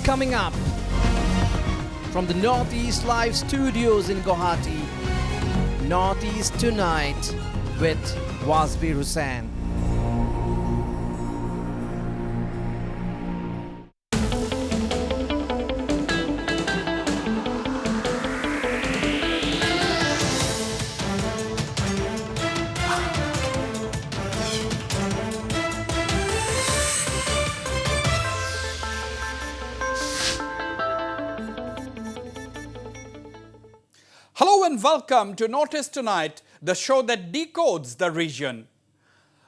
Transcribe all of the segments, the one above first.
Coming up from the Northeast Live Studios in Guwahati, Northeast Tonight with Wasbir Hussain. Hello and welcome to Notice Tonight, the show that decodes the region.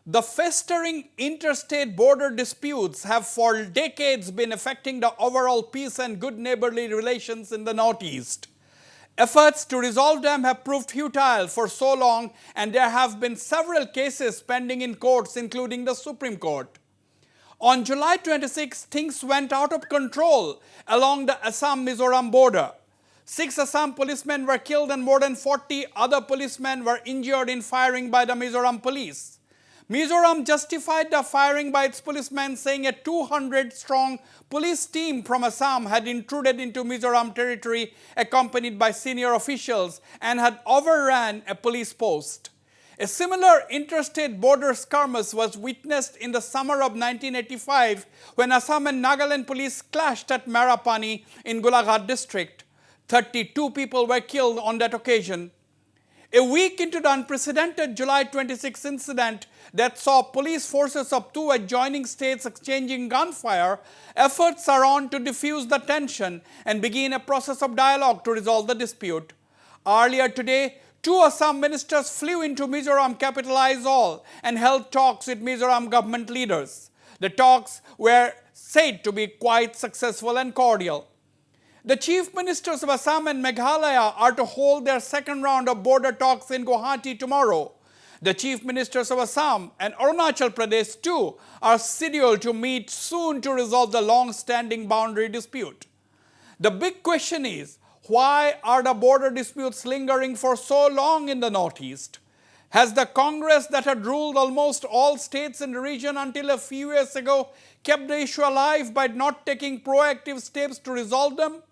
The festering interstate border disputes have for decades been affecting the overall peace and good neighborly relations in the Northeast. Efforts to resolve them have proved futile for so long, and there have been several cases pending in courts, including the Supreme Court. On July 26, things went out of control along the Assam-Mizoram border. 6 Assam policemen were killed and more than 40 other policemen were injured in firing by the Mizoram police. Mizoram justified the firing by its policemen, saying a 200-strong police team from Assam had intruded into Mizoram territory accompanied by senior officials and had overran a police post. A similar interstate border skirmish was witnessed in the summer of 1985 when Assam and Nagaland police clashed at Marapani in Golaghat district. 32 people were killed on that occasion. A week into the unprecedented July 26 incident that saw police forces of 2 adjoining states exchanging gunfire, efforts are on to diffuse the tension and begin a process of dialogue to resolve the dispute. Earlier today, 2 Assam ministers flew into Mizoram capital Aizawl and held talks with Mizoram government leaders. The talks were said to be quite successful and cordial. The chief ministers of Assam and Meghalaya are to hold their second round of border talks in Guwahati tomorrow. The chief ministers of Assam and Arunachal Pradesh too are scheduled to meet soon to resolve the long-standing boundary dispute. The big question is, why are the border disputes lingering for so long in the Northeast? Has the Congress that had ruled almost all states in the region until a few years ago kept the issue alive by not taking proactive steps to resolve them?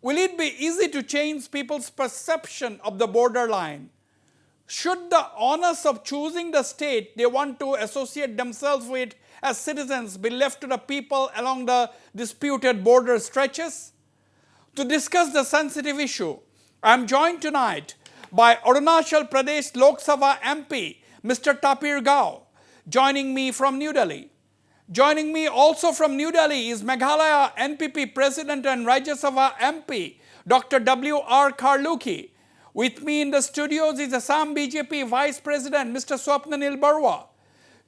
Will it be easy to change people's perception of the borderline? Should the onus of choosing the state they want to associate themselves with as citizens be left to the people along the disputed border stretches? To discuss the sensitive issue, I am joined tonight by Arunachal Pradesh Lok Sabha MP, Mr. Tapir joining me from New Delhi. Joining me also from New Delhi is Meghalaya NPP President and Rajya Sabha MP, Dr. W.R. Kharlukhi. With me in the studios is Assam BJP Vice President, Mr. Swapnanil Baruah.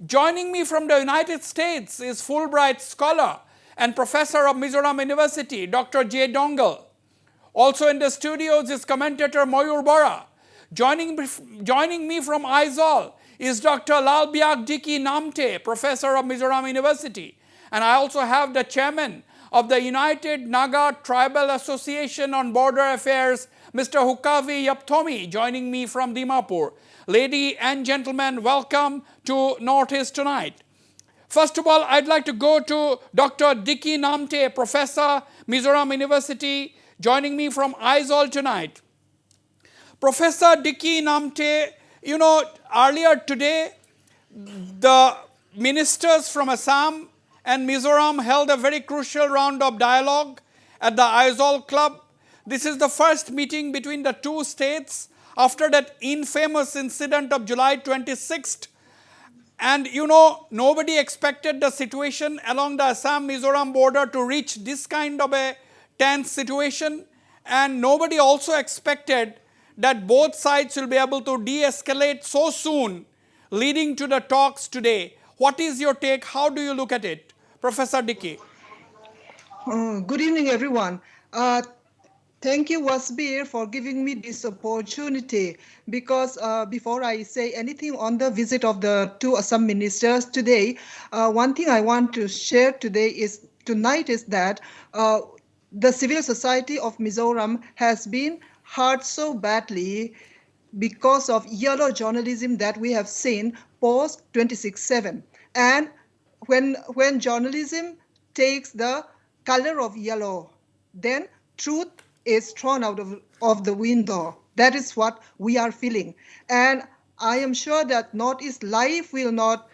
Joining me from the United States is Fulbright scholar and Professor of Mizoram University, Dr. J. Doungel. Also in the studios is Commentator Mayur Bora. Joining me from Aizawl is Dr. Lalbiak Diki Namte, Professor of Mizoram University. And I also have the Chairman of the United Naga Tribal Association on Border Affairs, Mr. Hukavi Yeputhomi, joining me from Dimapur. Ladies and gentlemen, welcome to Northeast Tonight. First of all, I'd like to go to Dr. Diki Namte, Professor, Mizoram University, joining me from Aizawl tonight. Professor Diki Namte, you know, earlier today, the ministers from Assam and Mizoram held a very crucial round of dialogue at the Aizawl Club. This is the first meeting between the two states after that infamous incident of July 26th. And you know, nobody expected the situation along the Assam-Mizoram border to reach this kind of a tense situation. And nobody also expected that both sides will be able to de-escalate so soon, leading to the talks today. What is your take? How do you look at it? Professor Diki. Good evening, everyone. Thank you, Wasbir, for giving me this opportunity, because before I say anything on the visit of the 2 Assam ministers today, one thing I want to share tonight is that the civil society of Mizoram has been hurt so badly because of yellow journalism that we have seen post 26/7. And when journalism takes the color of yellow, then truth is thrown out of the window. That is what we are feeling. And I am sure that Northeast Life will not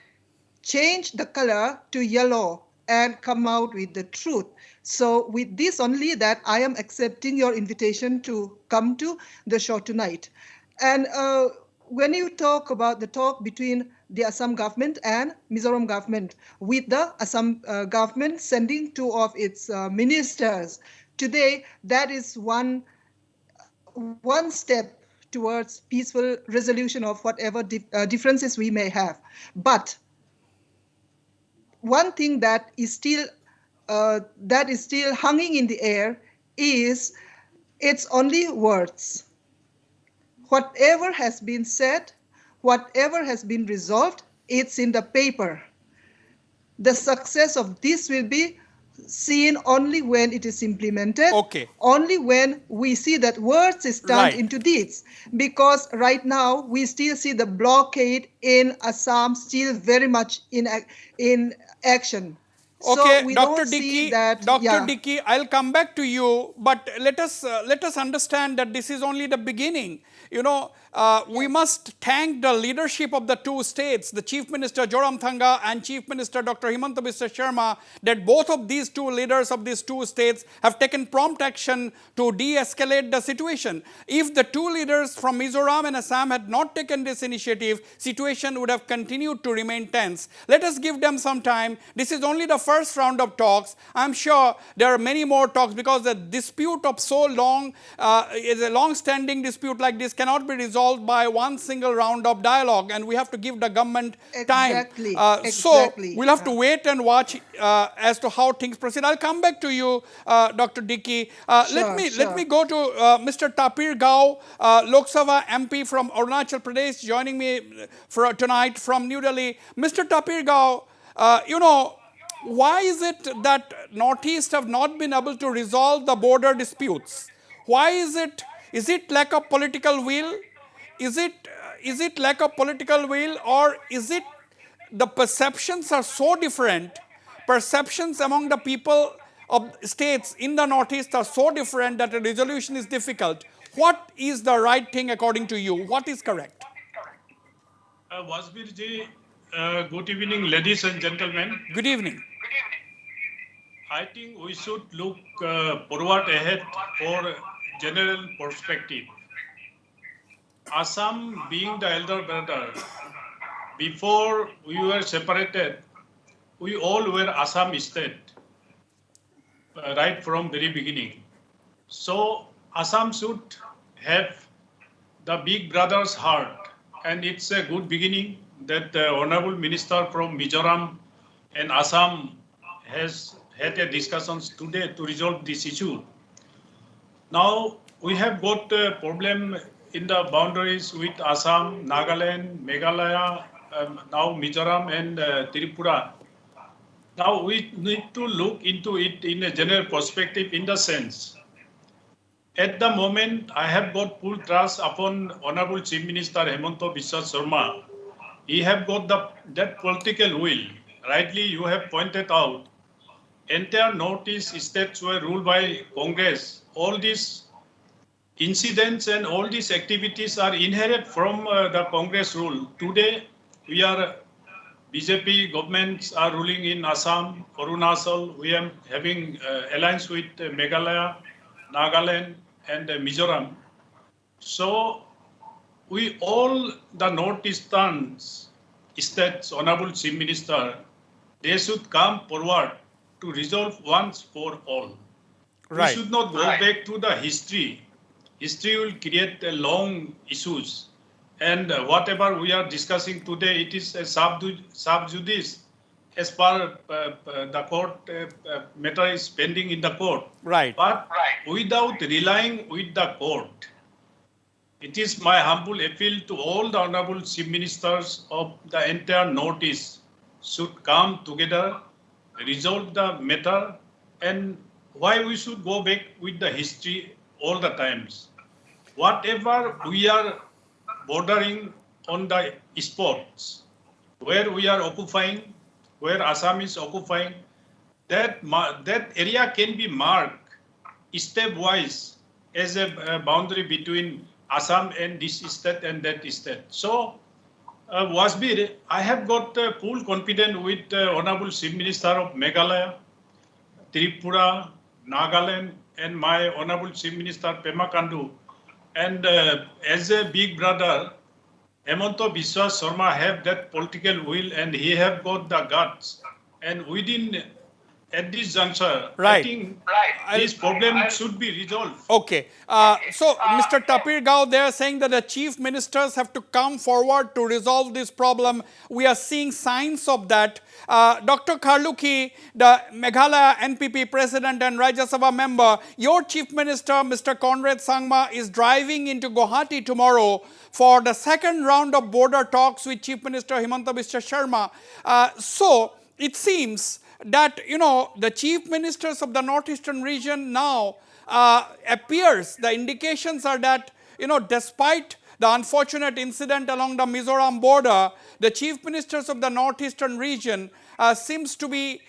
change the color to yellow and come out with the truth. So with this only that I am accepting your invitation to come to the show tonight. And when you talk about the talk between the Assam government and Mizoram government, with the Assam government sending two of its ministers, today that is one step towards peaceful resolution of whatever differences we may have. But one thing that is still hanging in the air is it's only words. Whatever has been said, whatever has been resolved, it's in the paper. The success of this will be seen only when it is implemented, Okay. only when we see that words is turned Right. into deeds. Because right now we still see the blockade in Assam still very much in action. Okay, So we Dr. don't see Dickey, that. Dr. Yeah. Dickey, I'll come back to you, but let us understand that this is only the beginning. You know, we must thank the leadership of the two states, the Chief Minister Joramthanga and Chief Minister Dr. Himanta Biswa Sharma, that both of these two leaders of these two states have taken prompt action to de-escalate the situation. If the two leaders from Mizoram and Assam had not taken this initiative, situation would have continued to remain tense. Let us give them some time. This is only the first round of talks. I'm sure there are many more talks because the dispute of so long is a long-standing dispute like this cannot be resolved by one single round of dialogue, and we have to give the government time. Exactly. So we'll have to wait and watch as to how things proceed. I'll come back to you, Dr. Dickey. Let me go to Mr. Tapir Gao, Lok Sabha MP from Arunachal Pradesh, joining me tonight from New Delhi. Mr. Tapir Gao, you know, why is it that Northeast have not been able to resolve the border disputes? Why is it? Is it lack of political will? Is it lack of political will, or is it the perceptions are so different? Perceptions among the people of states in the Northeast are so different that a resolution is difficult. What is the right thing according to you? What is correct? Wasbir ji, good evening, ladies and gentlemen. Good evening. I think we should look forward ahead for general perspective. Assam being the elder brother, before we were separated, we all were Assam state, right from very beginning. So Assam should have the big brother's heart, and it's a good beginning that the Honorable Minister from Mizoram and Assam has had a discussions today to resolve this issue. Now we have got a problem in the boundaries with Assam, Nagaland, Meghalaya, now Mizoram and Tripura. Now we need to look into it in a general perspective in the sense. At the moment, I have got full trust upon Honorable Chief Minister Himanta Biswa Sharma. He have got that political will. Rightly, you have pointed out, entire Northeast states were ruled by Congress. All these incidents and all these activities are inherent from the Congress rule. Today, we are BJP governments are ruling in Assam, Arunachal. We are having alliance with Meghalaya, Nagaland, and Mizoram. So we all the Northeastern states, Honorable Chief Minister, they should come forward to resolve once for all. Right. We should not go back to the history. History will create long issues. And whatever we are discussing today, it is a sub judice as per the court matter is pending in the court. Right. But without relying with the court, it is my humble appeal to all the honorable chief ministers of the entire Northeast should come together, resolve the matter, and why we should go back with the history all the times. Whatever we are bordering on the spots, where we are occupying, where Assam is occupying, that area can be marked stepwise as a boundary between Assam and this state and that state. So, Wasbir, I have got full confidence with Honorable Chief Minister of Meghalaya, Tripura, Nagaland, and my Honorable Chief Minister Pema Kandu. And as a big brother, Hemanto Biswas Sharma have that political will and he have got the guts. And within, at this juncture, I think this problem should be resolved. Okay. So, Mr. Tapir Gao, they are saying that the chief ministers have to come forward to resolve this problem. We are seeing signs of that. Dr. Kharlukhi, the Meghalaya NPP president and Rajya Sabha member, your chief minister, Mr. Conrad Sangma, is driving into Guwahati tomorrow for the second round of border talks with Chief Minister Himanta Biswa Sharma. So, it seems that, you know, the chief ministers of the northeastern region now appears, the indications are that, you know, despite the unfortunate incident along the Mizoram border, the chief ministers of the northeastern region seems to be,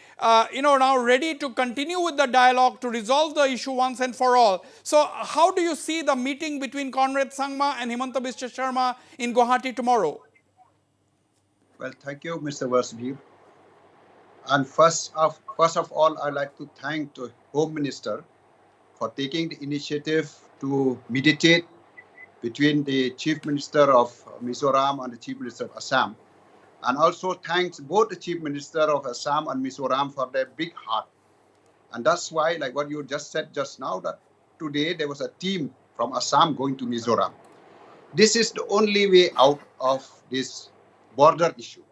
you know, now ready to continue with the dialogue to resolve the issue once and for all. So, how do you see the meeting between Conrad Sangma and Himanta Biswa Sharma in Guwahati tomorrow? Well, thank you, Mr. Wasbir. And first of all, I'd like to thank the Home Minister for taking the initiative to mediate between the Chief Minister of Mizoram and the Chief Minister of Assam. And also thanks both the Chief Minister of Assam and Mizoram for their big heart. And that's why, like what you just said just now, that today there was a team from Assam going to Mizoram. This is the only way out of this border issue.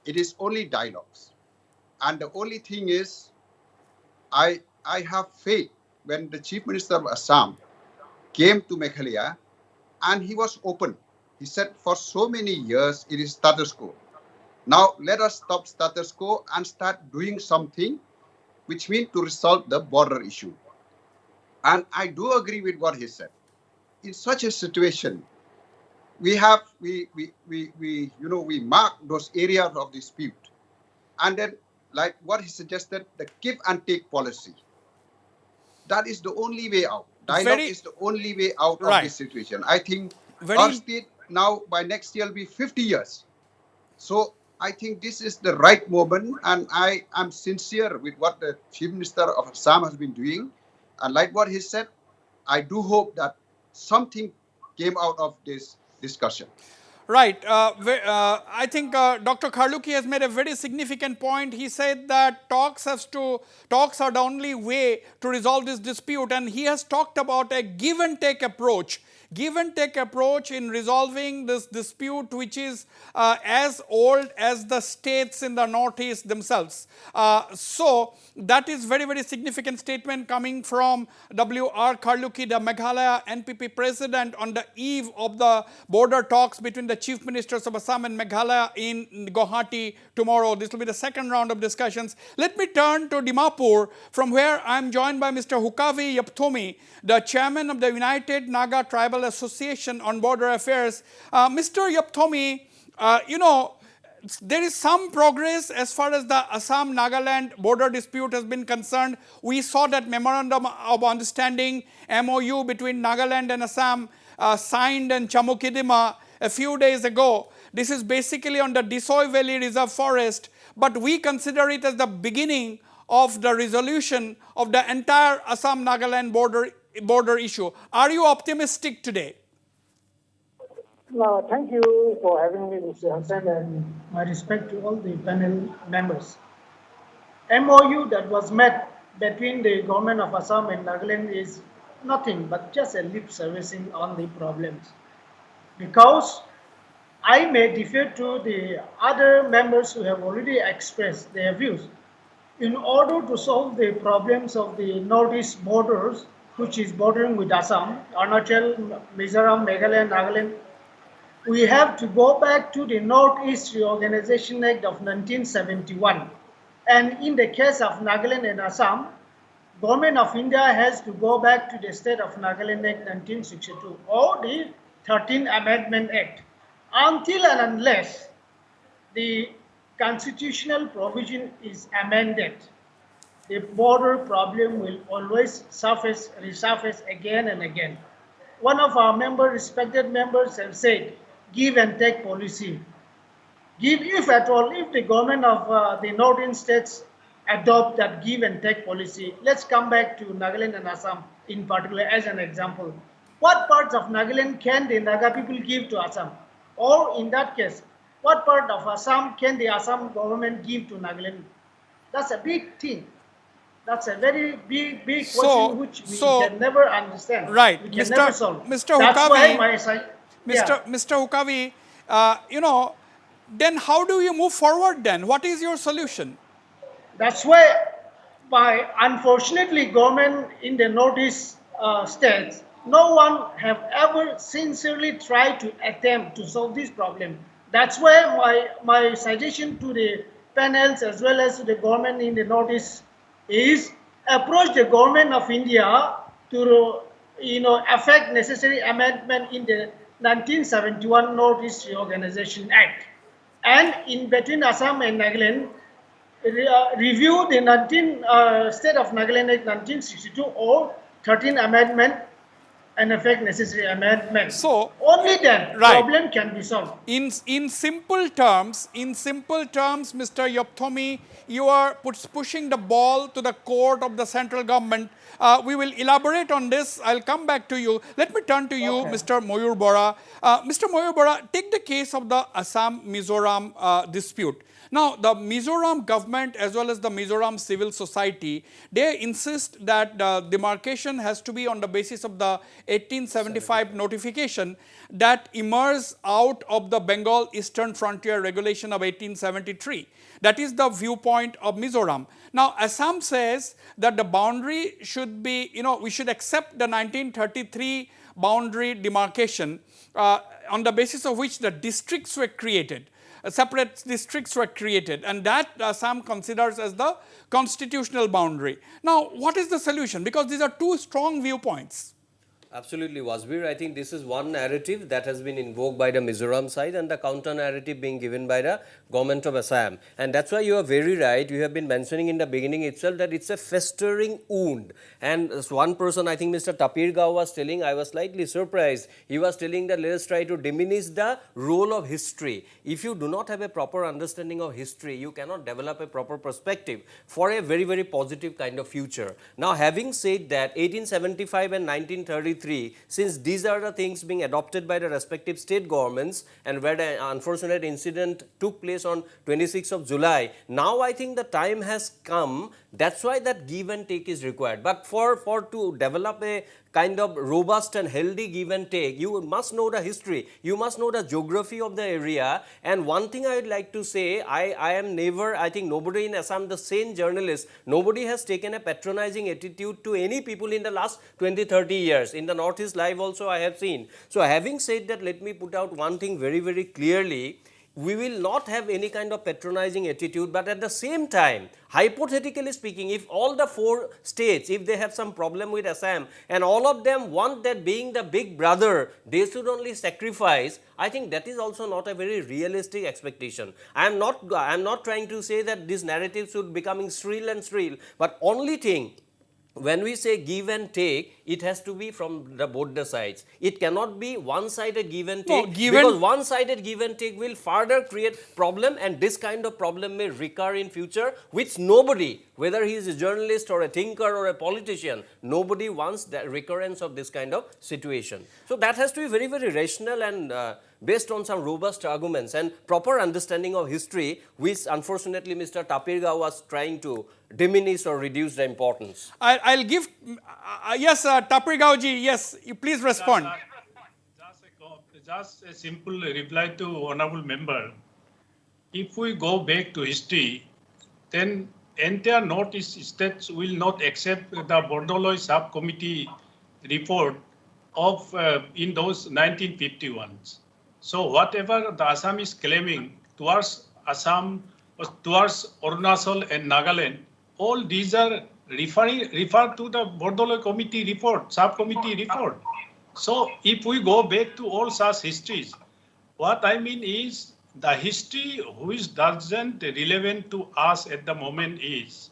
It is only dialogues. And the only thing is, I have faith when the Chief Minister of Assam came to Meghalaya and he was open. He said, for so many years, it is status quo. Now, let us stop status quo and start doing something which means to resolve the border issue. And I do agree with what he said. In such a situation, we mark those areas of dispute. And then, like what he suggested, the give and take policy. That is the only way out. Dialogue is the only way out of this situation. I think our state now by next year will be 50 years. So I think this is the right moment, and I am sincere with what the Chief Minister of Assam has been doing. And like what he said, I do hope that something came out of this discussion. Right. I think Dr. Kharlukhi has made a very significant point. He said that talks are the only way to resolve this dispute, and he has talked about a give and take approach. Give and take approach in resolving this dispute, which is as old as the states in the northeast themselves. So that is very, very significant statement coming from W.R. Kharlukhi, the Meghalaya NPP president, on the eve of the border talks between the chief ministers of Assam and Meghalaya in Guwahati tomorrow. This will be the second round of discussions. Let me turn to Dimapur, from where I am joined by Mr. Hukavi Yeputhomi, the chairman of the United Naga Tribal Association on Border Affairs. Mr. Yeputhomi, you know, there is some progress as far as the Assam Nagaland border dispute has been concerned. We saw that memorandum of understanding, MOU, between Nagaland and Assam signed in Chamukidima a few days ago. This is basically on the Disoi Valley Reserve Forest, but we consider it as the beginning of the resolution of the entire Assam-Nagaland border issue. Are you optimistic today? Thank you for having me, Mr. Hussain, and my respect to all the panel members. MOU that was met between the government of Assam and Nagaland is nothing but just a lip servicing on the problems. Because I may defer to the other members who have already expressed their views. In order to solve the problems of the northeast borders, which is bordering with Assam, Arunachal, Mizoram, Meghalaya, Nagaland, we have to go back to the Northeast Reorganization Act of 1971. And in the case of Nagaland and Assam, Government of India has to go back to the State of Nagaland Act 1962 or the 13th Amendment Act, until and unless the constitutional provision is amended. the border problem will always resurface again and again. One of our respected members have said, give and take policy. Give, if at all, if the government of the northern states adopt that give and take policy, let's come back to Nagaland and Assam in particular as an example. What parts of Nagaland can the Naga people give to Assam? Or in that case, what part of Assam can the Assam government give to Nagaland? That's a big thing. That's a very big question which we can never understand. Right, We can never solve. Mr. That's Hukavi, why Mr. Hukavi, then how do you move forward then? What is your solution? That's why, unfortunately, government in the Northeast states, no one have ever sincerely tried to attempt to solve this problem. That's why my suggestion to the panels as well as to the government in the Northeast is approach the government of India to affect necessary amendment in the 1971 Northeast Reorganization Act. And in between Assam and Nagaland, review the State of Nagaland Act 1962 or 13 Amendment and effect necessary amendments. So only then problem can be solved. In simple terms, Mr. Yeputhomi, you are pushing the ball to the court of the central government. We will elaborate on this. I'll come back to you. Let me turn to you, Mr. Mayur Bora. Mr. Mayur Bora, take the case of the Assam-Mizoram dispute. Now, the Mizoram government as well as the Mizoram civil society, they insist that demarcation has to be on the basis of the 1875 notification that emerged out of the Bengal Eastern Frontier Regulation of 1873. That is the viewpoint of Mizoram. Now, Assam says that the boundary should be, we should accept the 1933 boundary demarcation on the basis of which the districts were created. Separate districts were created, and that Assam considers as the constitutional boundary. Now, what is the solution? Because these are two strong viewpoints. Absolutely, Wasbir. I think this is one narrative that has been invoked by the Mizoram side and the counter narrative being given by the government of Assam. And that's why you are very right. You have been mentioning in the beginning itself that it's a festering wound. And as one person, I think Mr. Tapir was telling, I was slightly surprised. He was telling that let us try to diminish the role of history. If you do not have a proper understanding of history, you cannot develop a proper perspective for a very, very positive kind of future. Now, having said that, 1875 and 1933, since these are the things being adopted by the respective state governments and where the unfortunate incident took place on 26th of July, now I think the time has come. That's why that give and take is required. But for to develop a kind of robust and healthy give and take, you must know the history, you must know the geography of the area. And one thing I would like to say, I think nobody in Assam, the sane journalist, nobody has taken a patronizing attitude to any people in the last 20-30 years. In the Northeast Live also I have seen. So having said that, let me put out one thing very, very clearly. We will not have any kind of patronizing attitude, but at the same time, hypothetically speaking, if all the 4 states, if they have some problem with Assam and all of them want that being the big brother, they should only sacrifice, I think that is also not a very realistic expectation. I am not trying to say that this narrative should becoming shrill and shrill, but only thing, when we say give and take, it has to be from both the sides. It cannot be one-sided give and take, because one-sided give and take will further create problem, and this kind of problem may recur in future, which nobody, whether he is a journalist or a thinker or a politician, nobody wants the recurrence of this kind of situation. So that has to be very, very rational and based on some robust arguments and proper understanding of history, which unfortunately Mr. Tapir was trying to diminish or reduce the importance. I'll give, yes, Tapir ji, yes, you please respond. Just a simple reply to honorable member. If we go back to history, then entire Northeast states will not accept the Bordoloi subcommittee report of in those 1951s. So whatever the Assam is claiming towards Assam, towards Arunachal and Nagaland, all these are refer to the Bordoloi committee report, subcommittee report. So if we go back to all such histories, what I mean is the history which doesn't relevant to us at the moment is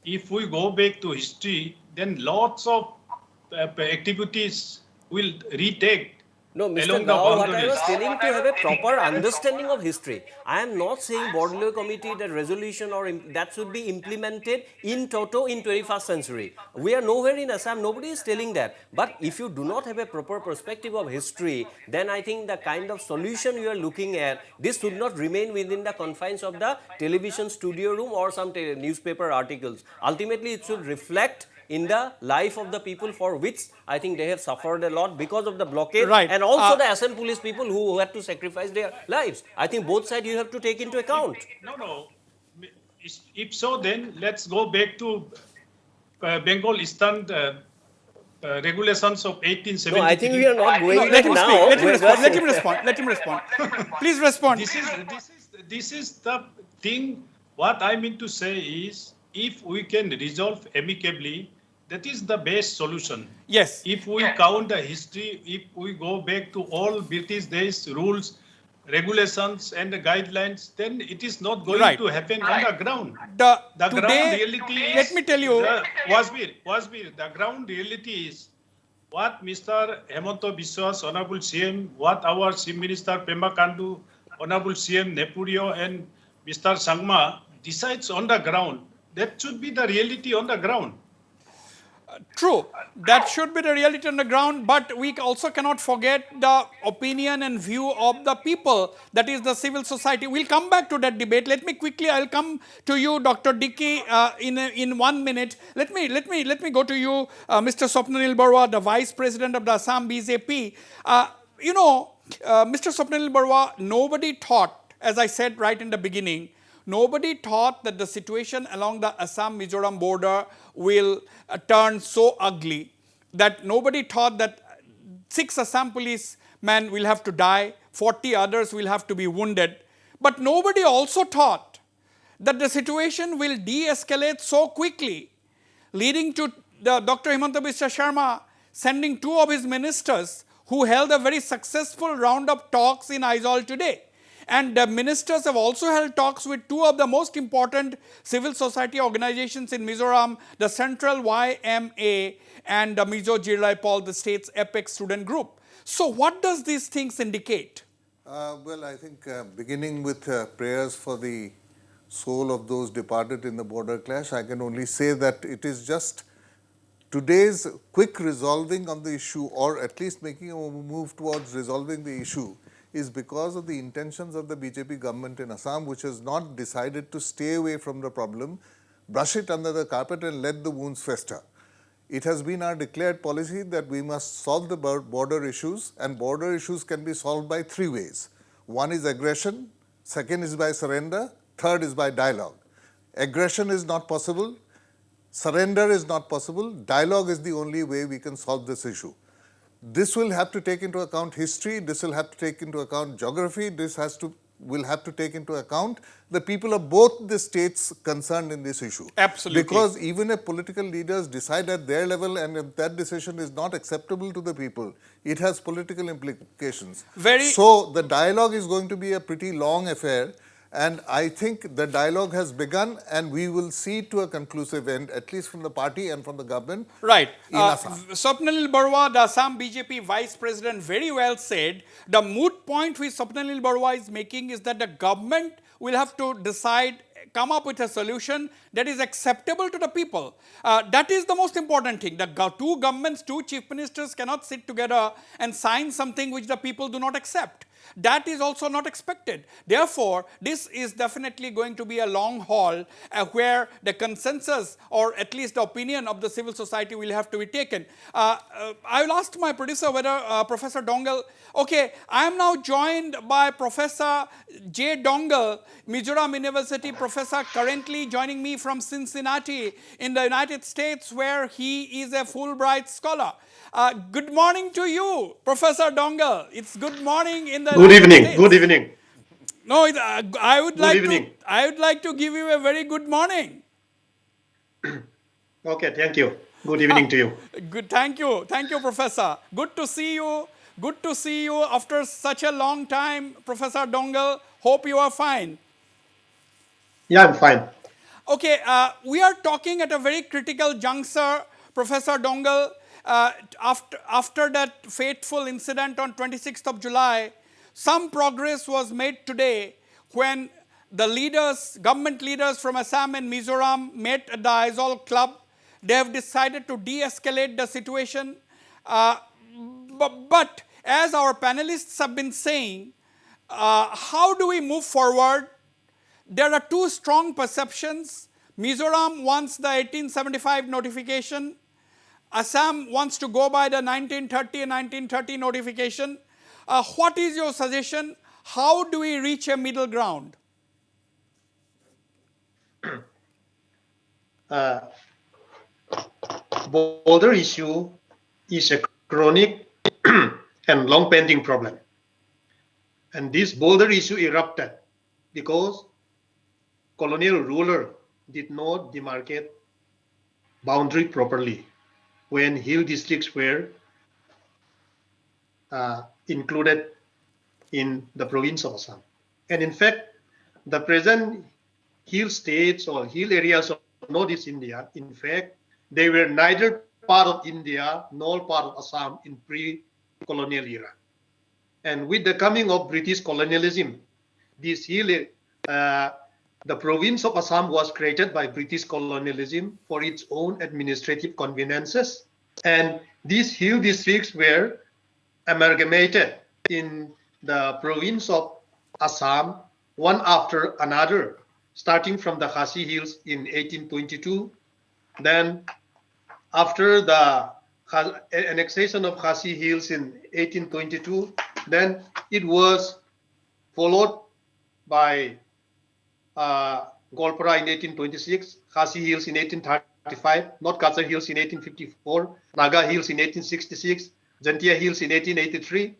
if we go back to history, then lots of activities will retake No, Mr. along the Gao, what I boundaries. was telling to have a proper understanding of history. I am not saying Borderless Committee, the resolution or that should be implemented in toto in 21st century. We are nowhere in Assam, nobody is telling that. But if you do not have a proper perspective of history, then I think the kind of solution you are looking at, this should not remain within the confines of the television studio room or some newspaper articles. Ultimately, it should reflect in the life of the people for which I think they have suffered a lot because of the blockade, Right. and also the Assam police people who had to sacrifice their lives. I think both sides you have to take into account. No. If so, then let's go back to Bengal Eastern regulations of 1873. No, I think we are not going No, back let him now. speak. Let him We are respond. Let just- him respond. Let him respond. Please respond. This is the thing. What I mean to say is, if we can resolve amicably, that is the best solution. Yes. If we count the history, if we go back to all British days rules, regulations and the guidelines, then it is not going Right. to happen on the ground. The ground today, reality is, let me tell you, Wasbir, the ground reality is what Mr. Hemanto Biswas, Honorable CM, what our Chief Minister Pema Kandu, Honorable CM Nepurio and Mr. Sangma decides on the ground. That should be the reality on the ground. true, that should be the reality on the ground, but we also cannot forget the opinion and view of the people, that is the civil society. We'll come back to that debate. Let me quickly, I'll come to you, Dr. Dickey, in 1 minute. Let me go to you, Mr. Swapnanil Baruah, the Vice President of the Assam BJP. Mr. Swapnanil Baruah, nobody thought, as I said right in the beginning, nobody thought that the situation along the Assam-Mizoram border will turn so ugly, that nobody thought that 6 Assam policemen will have to die, 40 others will have to be wounded. But nobody also thought that the situation will de-escalate so quickly, leading to Dr. Himanta Biswa Sharma sending 2 of his ministers who held a very successful round of talks in Aizawl today. And the ministers have also held talks with 2 of the most important civil society organizations in Mizoram, the Central YMA and the Mizo Jirlai Paul, the state's apex student group. So what does these things indicate? Well, I think beginning with prayers for the soul of those departed in the border clash, I can only say that it is just today's quick resolving on the issue, or at least making a move towards resolving the issue, is because of the intentions of the BJP government in Assam, which has not decided to stay away from the problem, brush it under the carpet and let the wounds fester. It has been our declared policy that we must solve the border issues, and border issues can be solved by 3 ways. One is aggression, second is by surrender, third is by dialogue. Aggression is not possible, surrender is not possible, dialogue is the only way we can solve this issue. This will have to take into account history, this will have to take into account geography, this will have to take into account the people of both the states concerned in this issue. Absolutely. Because even if political leaders decide at their level and if that decision is not acceptable to the people, it has political implications. So the dialogue is going to be a pretty long affair, and I think the dialogue has begun and we will see to a conclusive end, at least from the party and from the government. Right. In Assam. Swapnanil Baruah, the Assam BJP Vice President, very well said. The moot point which Swapnanil Baruah is making is that the government will have to decide, come up with a solution that is acceptable to the people. That is the most important thing. The 2 governments, 2 chief ministers cannot sit together and sign something which the people do not accept. That is also not expected. Therefore, this is definitely going to be a long haul where the consensus, or at least the opinion of the civil society, will have to be taken. I will ask my producer whether Professor Doungel, okay, I am now joined by Professor J. Doungel, Mizoram University professor, currently joining me from Cincinnati in the United States, where he is a Fulbright scholar. Good morning to you, Professor Doungel. It's good morning in the United States. Good evening. No, I would evening. I would like to give you a very good morning. Okay, thank you. Good evening to you. Good, thank you, Professor. Good to see you. Good to see you after such a long time, Professor Doungel. Hope you are fine. Yeah, I'm fine. Okay, we are talking at a very critical juncture, Professor Doungel. After that fateful incident on 26th of July, some progress was made today when the leaders, government leaders from Assam and Mizoram met at the Aizawl Club. They have decided to de-escalate the situation. But as our panelists have been saying, how do we move forward? There are two strong perceptions. Mizoram wants the 1875 notification. Assam wants to go by the 1930 and 1930 notification. What is your suggestion? How do we reach a middle ground? Border issue is a chronic and long pending problem. And this border issue erupted because colonial ruler did not demarcate boundary properly when hill districts were included in the province of Assam. And in fact, the present hill states or hill areas of Northeast India, in fact, they were neither part of India nor part of Assam in pre-colonial era. And with the coming of British colonialism, this hill, the province of Assam was created by British colonialism for its own administrative conveniences. And these hill districts were amalgamated in the province of Assam, one after another, starting from the Khasi Hills in 1822. Then after the annexation of Khasi Hills in 1822, then it was followed by Golpara in 1826, Khasi Hills in 1835, North Kachar Hills in 1854, Naga Hills in 1866, Jantia Hills in 1883.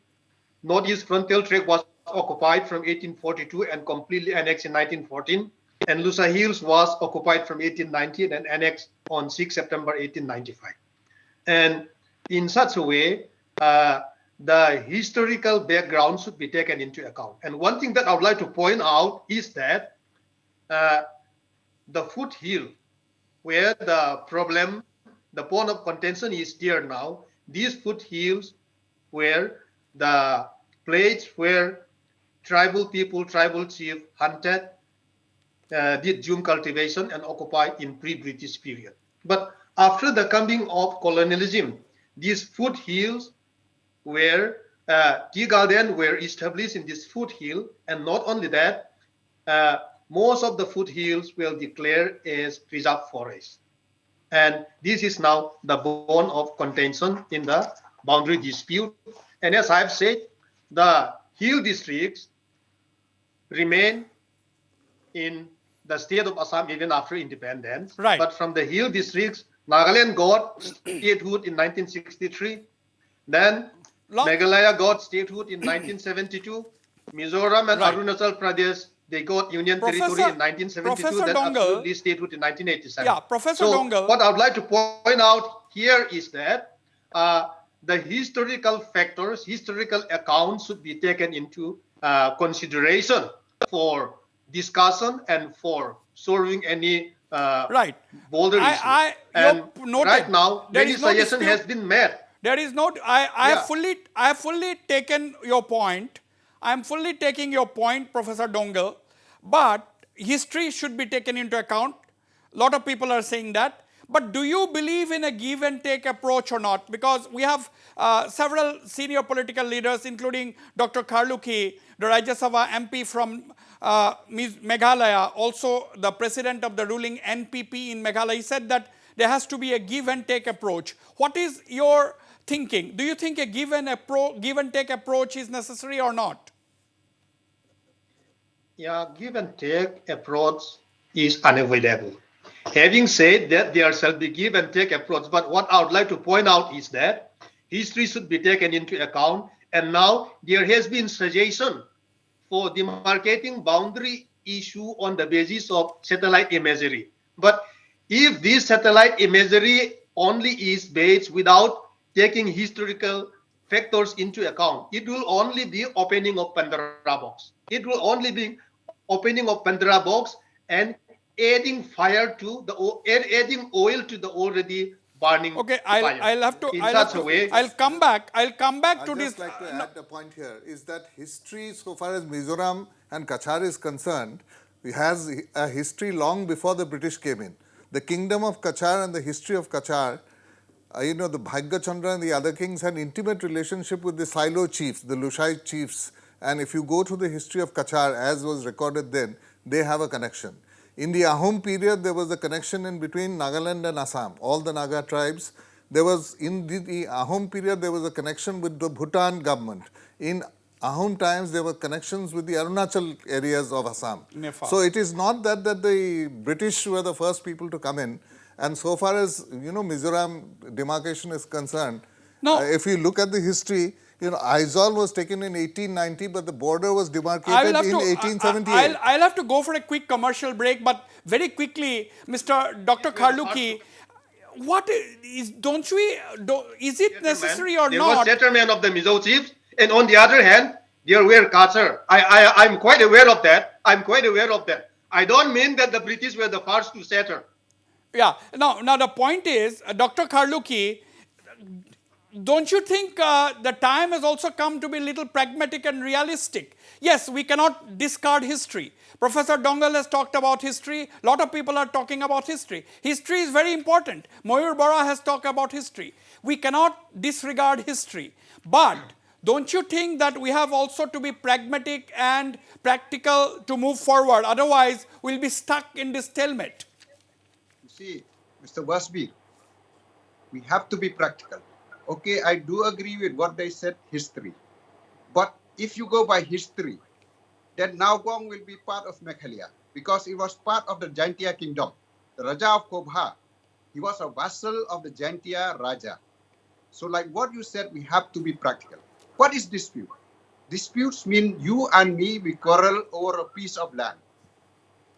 Northeast Frontier Tract was occupied from 1842 and completely annexed in 1914. And Lusa Hills was occupied from 1819 and annexed on 6 September 1895. And in such a way, the historical background should be taken into account. And one thing that I would like to point out is that the foothill, where the problem, the point of contention is there now, these foothills were the place where tribal people, tribal chief hunted, did June cultivation and occupied in pre-British period. But after the coming of colonialism, these foothills were, tea garden were established in this foothill, and not only that, most of the foothills were declared as preserved forest. And this is now the bone of contention in the boundary dispute. And as I've said, the hill districts remain in the state of Assam even after independence. Right. But from the hill districts, Nagaland got statehood in 1963. Then Meghalaya got statehood in 1972. Mizoram and Arunachal Pradesh, they got union territory in 1972. Then absolutely statehood in 1987. Yeah, Professor Doungel. What I would like to point out here is that the historical factors, historical accounts should be taken into consideration for discussion and for solving any bolder issue. And right now, many suggestions has been made. There is no. I have fully taken your point. I am fully taking your point, Professor Doungel. But history should be taken into account. A lot of people are saying that. But do you believe in a give and take approach or not? Because we have several senior political leaders, including Dr. Kharlukhi, the Rajya Sabha MP from Meghalaya, also the president of the ruling NPP in Meghalaya. He said that there has to be a give and take approach. What is your thinking? Do you think a give and take approach is necessary or not? Yeah, give and take approach is unavoidable. Having said that, there shall be give and take approach, but what I would like to point out is that history should be taken into account, and now there has been suggestion for demarcating boundary issue on the basis of satellite imagery. But if this satellite imagery only is based without taking historical factors into account, it will only be opening of Pandora box. It will only be opening of Pandora box, and adding fire to adding oil to the already burning Okay, fire. I'll come back I'd to this. just like to add a point here is that history, so far as Mizoram and Kachar is concerned, has a history long before the British came in. The kingdom of Kachar and the history of Kachar, the Bhagya Chandra and the other kings had intimate relationship with the Silo chiefs, the Lushai chiefs. And if you go to the history of Kachar, as was recorded then, they have a connection. In the Ahom period, there was a connection in between Nagaland and Assam, all the Naga tribes. There was, in the Ahom period, there was a connection with the Bhutan government. In Ahom times, there were connections with the Arunachal areas of Assam. Nepal. So it is not that the British were the first people to come in. And so far as, Mizoram demarcation is concerned, if you look at the history, Aizawl was taken in 1890, but the border was demarcated in 1878. I'll have to go for a quick commercial break, but very quickly, Dr. Kharlukhi, what is, is it necessary or there not? was settlement of the Mizo chiefs, and on the other hand, there were Kachar. I'm quite aware of that. I don't mean that the British were the first to settle. Yeah. Now the point is, Dr. Kharlukhi, don't you think the time has also come to be a little pragmatic and realistic? Yes, we cannot discard history. Professor Doungel has talked about history. A lot of people are talking about history. History is very important. Mayur Bora has talked about history. We cannot disregard history. But don't you think that we have also to be pragmatic and practical to move forward? Otherwise, we'll be stuck in this stalemate. You see, Mr. Wasbir, we have to be practical. Okay, I do agree with what they said, history. But if you go by history, then Naugong will be part of Meghalaya because it was part of the Jaintia kingdom. The Raja of Kobha, he was a vassal of the Jaintia Raja. So like what you said, we have to be practical. What is dispute? Disputes mean you and me, we quarrel over a piece of land,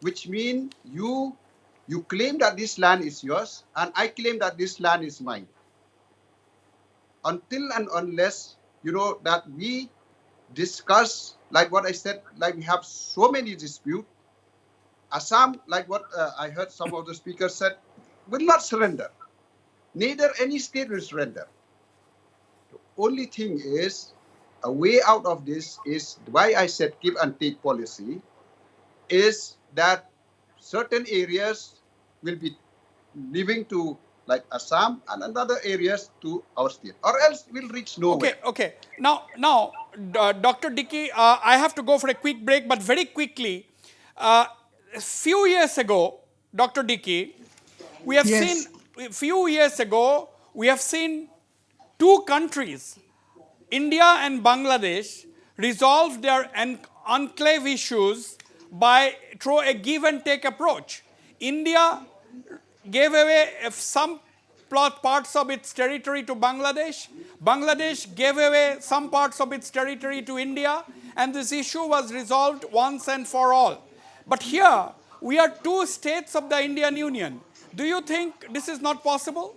which mean you claim that this land is yours and I claim that this land is mine. Until and unless, that we discuss, like what I said, like we have so many disputes, Assam, like what I heard some of the speakers said, will not surrender. Neither any state will surrender. The only thing is, a way out of this is why I said give and take policy, is that certain areas will be leaving to like Assam and other areas to our state, or else we'll reach nowhere. Okay. Now, Dr. Dickey, I have to go for a quick break, but very quickly, a few years ago, Dr. Dickey, we have seen two countries, India and Bangladesh, resolve their enclave issues through a give and take approach. India gave away some parts of its territory to Bangladesh. Bangladesh gave away some parts of its territory to India, and this issue was resolved once and for all. But here, we are two states of the Indian Union. Do you think this is not possible?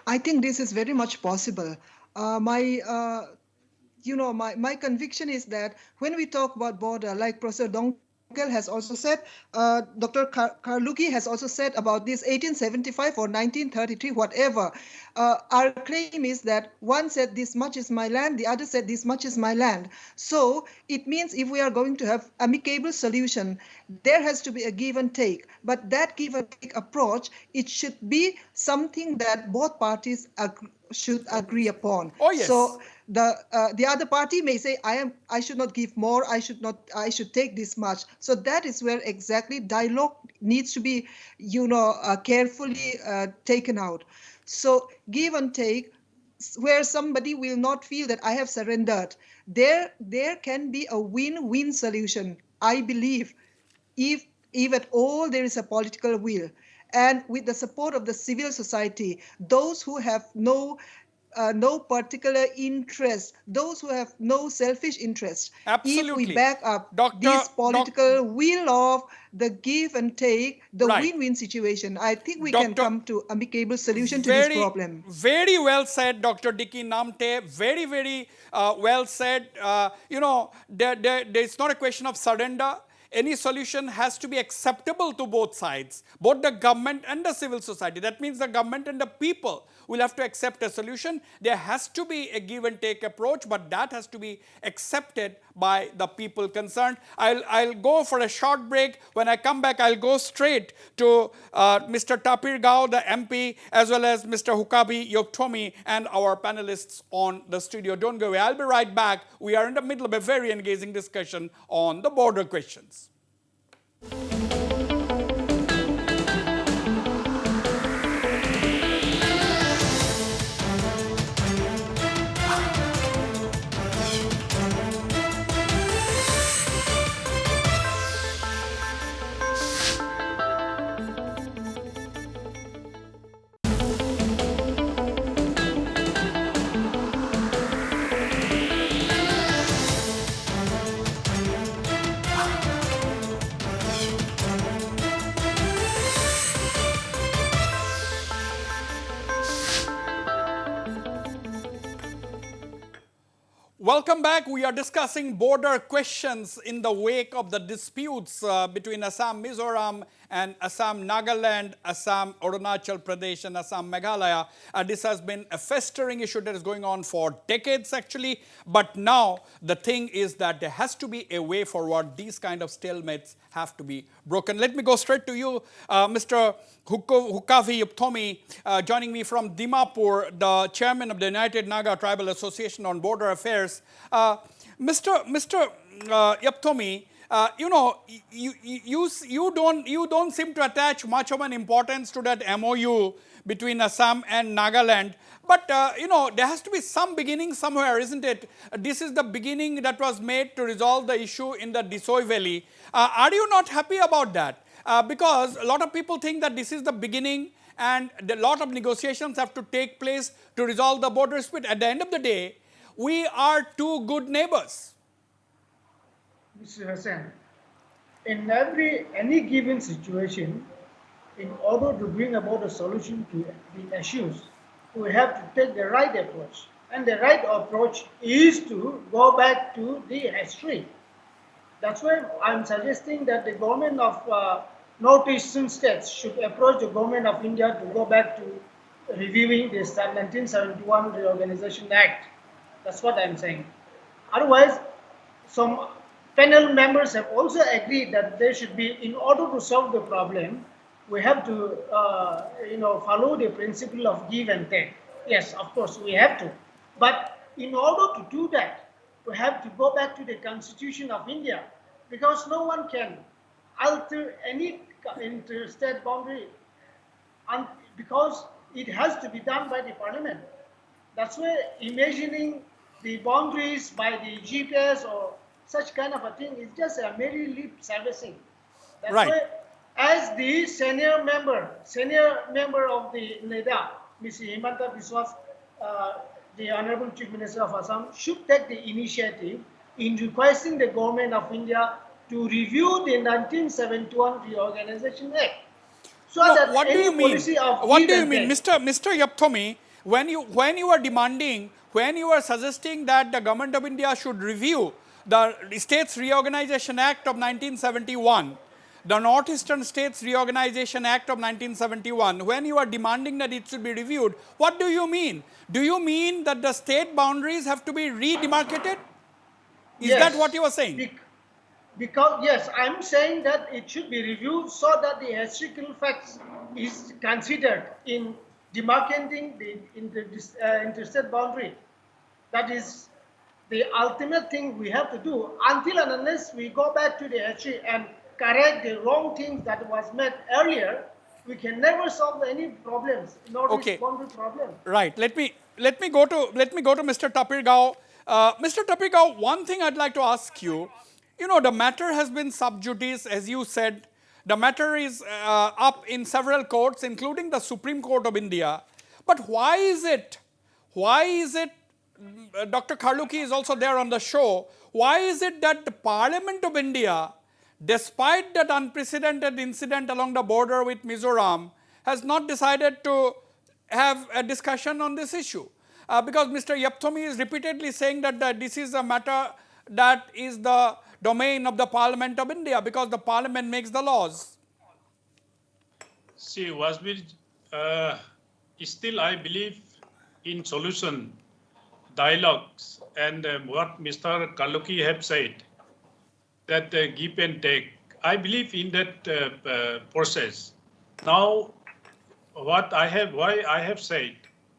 I think this is very much possible. My conviction is that when we talk about border, like Professor Doungel has also said, Dr. Kharlukhi has also said about this 1875 or 1933, whatever. Our claim is that one said this much is my land, the other said this much is my land. So it means if we are going to have amicable solution, there has to be a give and take. But that give and take approach, it should be something that both parties should agree upon. Oh, yes. So the other party may say, I should not give more, I should take this much. So that is where exactly dialogue needs to be, carefully taken out. So give and take, where somebody will not feel that I have surrendered. There can be a win-win solution, I believe, if at all there is a political will. And with the support of the civil society, those who have no particular interest, those who have no selfish interest. Absolutely. If we back up this political will of the give and take, the win-win situation, I think we can come to amicable solution to this problem. Very well said, Dr. Dickey Namte. Very, very well said. It's not a question of surrender. any solution has to be acceptable to both sides, both the government and the civil society. That means the government and the people will have to accept a solution. There has to be a give and take approach, but that has to be accepted by the people concerned. I'll go for a short break. When I come back, I'll go straight to Mr. Tapir, the MP, as well as Mr. Hukavi, Yeputhomi, and our panelists on the studio. Don't go away. I'll be right back. We are in the middle of a very engaging discussion on the border questions. Welcome back. We are discussing border questions in the wake of the disputes between Assam, Mizoram, and Assam, Nagaland, Assam, Arunachal Pradesh, and Assam, Meghalaya. This has been a festering issue that is going on for decades, actually. But now the thing is that there has to be a way forward. These kind of stalemates have to be broken. Let me go straight to you, Mr. Hukavi Yeputhomi, joining me from Dimapur, the chairman of the United Naga Tribal Association on Border Affairs. Mr. Yeputhomi, you know, you don't seem to attach much of an importance to that MOU between Assam and Nagaland. But, you know, there has to be some beginning somewhere, isn't it? This is the beginning that was made to resolve the issue in the Disoi Valley. Are you not happy about that? Because a lot of people think that this is the beginning and a lot of negotiations have to take place to resolve the border dispute. At the end of the day, we are two good neighbors. Mr. Hussain, in any given situation, in order to bring about a solution to the issues, we have to take the right approach. And the right approach is to go back to the history. That's why I'm suggesting that the government of northeastern states should approach the government of India to go back to reviewing the 1971 Reorganization Act. That's what I'm saying. Otherwise, some panel members have also agreed that there should be, in order to solve the problem, we have to, follow the principle of give and take. Yes, of course, we have to. But in order to do that, we have to go back to the Constitution of India, because no one can alter any interstate boundary, because it has to be done by the parliament. That's why imagining the boundaries by the GPS or such kind of a thing is just a merely lip servicing. That's why, as the senior member of the NEDA, Mr. Himanta Biswas, the Honorable Chief Minister of Assam, should take the initiative in requesting the government of India to review the 1971 Reorganization Act. So no, that what do you mean? What do you mean, Mr. Yeputhomi? When you are demanding, when you are suggesting that the government of India should review the States Reorganization Act of 1971, the Northeastern States Reorganization Act of 1971, when you are demanding that it should be reviewed, what do you mean? Do you mean that the state boundaries have to be re-demarcated? Is that what you are saying? Because, yes, I'm saying that it should be reviewed so that the historical facts is considered in demarcating the interstate boundary. That is the ultimate thing we have to do. Until and unless we go back to the history and correct the wrong things that was made earlier, we can never solve any problems, boundary problem. Right. Let me go to Mr. Tapir. Mr. Tapir, one thing I'd like to ask you. You know, the matter has been sub judice, as you said. The matter is up in several courts, including the Supreme Court of India. But why is it, Dr. Kharlukhi is also there on the show, why is it that the Parliament of India, despite that unprecedented incident along the border with Mizoram, has not decided to have a discussion on this issue? Because Mr. Yeputhomi is repeatedly saying that this is a matter that is the domain of the Parliament of India, because the Parliament makes the laws? See, Wasbir, uh, still I believe in solution, dialogues, and what Mr. Kharlukhi have said, that give and take. I believe in that process. Now, why I have said,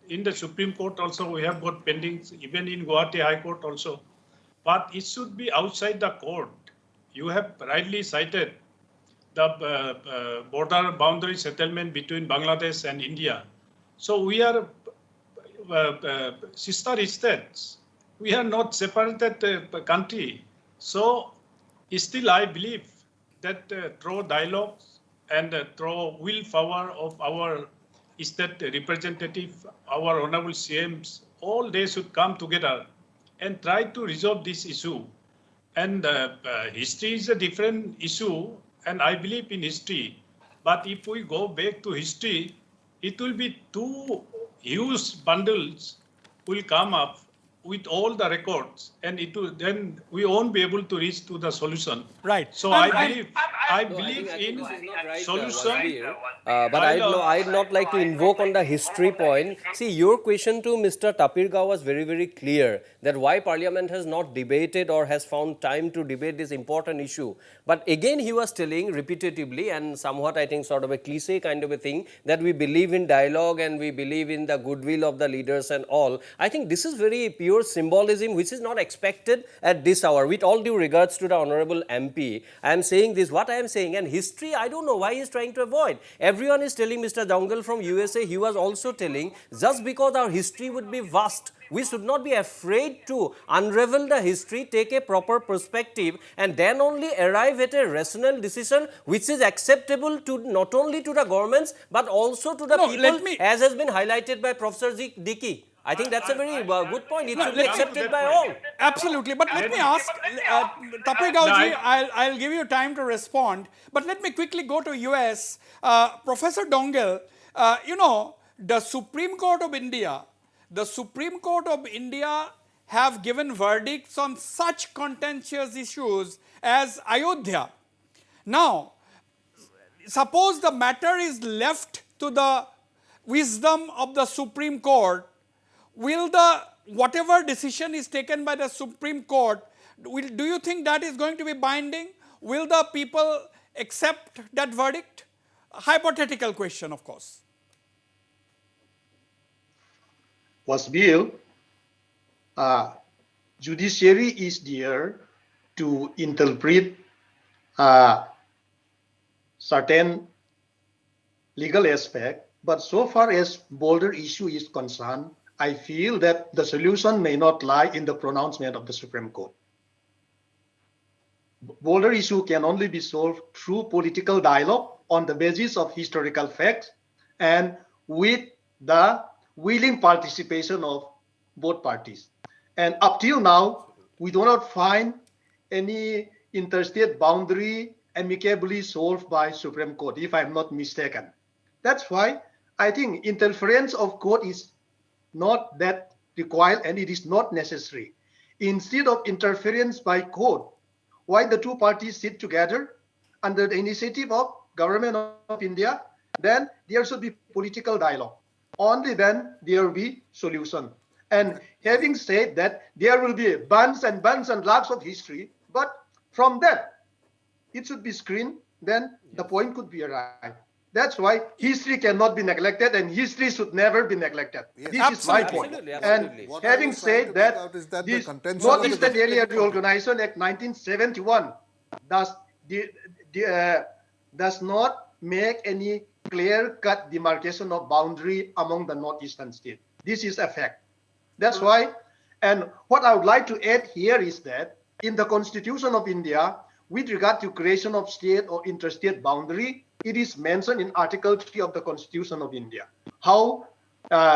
in the Supreme Court also we have got pendings, even in Guwahati High Court also, but it should be outside the court. You have rightly cited the border boundary settlement between Bangladesh and India. So we are sister states. We are not separated country. So still I believe that through dialogues and through willpower of our state representative, our honorable CMs, all they should come together and try to resolve this issue. And history is a different issue, and I believe in history. But if we go back to history, it will be two huge bundles will come up with all the records, and it will, then we won't be able to reach to the solution. Right. So And- I No, believe I think in this is not right, solution. Wasbir. But I'd not like to invoke on the history point. See, your question to Mr. Tapir was very, very clear that why Parliament has not debated or has found time to debate this important issue. But again, he was telling repetitively and somewhat, I think, sort of a cliche kind of a thing, that we believe in dialogue and we believe in the goodwill of the leaders and all. I think this is very pure symbolism which is not expected at this hour. With all due regards to the Honorable MP, I am saying this, what I am saying, and history, I don't know why he is trying to avoid. Everyone is telling, Mr. Doungel from USA, he was also telling, just because our history would be vast, we should not be afraid to unravel the history, take a proper perspective, and then only arrive at a rational decision which is acceptable to not only to the governments but also to the No, people, let me- as has been highlighted by Professor Dickey. I think that's a very good point. It should be let me- accepted by that all. point. Absolutely. But let me ask, Tapir ji, I'll give you time to respond. But let me quickly go to US. Professor Doungel, you know, the Supreme Court of India have given verdicts on such contentious issues as Ayodhya. Now, suppose the matter is left to the wisdom of the Supreme Court, will the whatever decision is taken by the Supreme Court, do you think that is going to be binding? Will the people accept that verdict? A hypothetical question, of course. Wasbir, judiciary is there to interpret certain legal aspect, but so far as border issue is concerned, I feel that the solution may not lie in the pronouncement of the Supreme Court. Border issue can only be solved through political dialogue on the basis of historical facts and with the willing participation of both parties. And up till now, we do not find any interstate boundary amicably solved by Supreme Court, if I'm not mistaken. That's why I think interference of court is not that required and it is not necessary. Instead of interference by court, why the two parties sit together under the initiative of Government of India, then there should be political dialogue. Only then there will be solution. And having said that, there will be bunch and lakhs of history, but from that, it should be screened, then the point could be arrived. That's why history cannot be neglected and history should never be neglected. Yes. This is my point. Absolutely. And What I having was trying to said make that, out is that the this contention of the Northeastern Supreme Area Court- Reorganization Act 1971 does not make any clear-cut demarcation of boundary among the northeastern states. This is a fact. That's why, and what I would like to add here is that in the Constitution of India, with regard to creation of state or interstate boundary, it is mentioned in Article 3 of the Constitution of India. How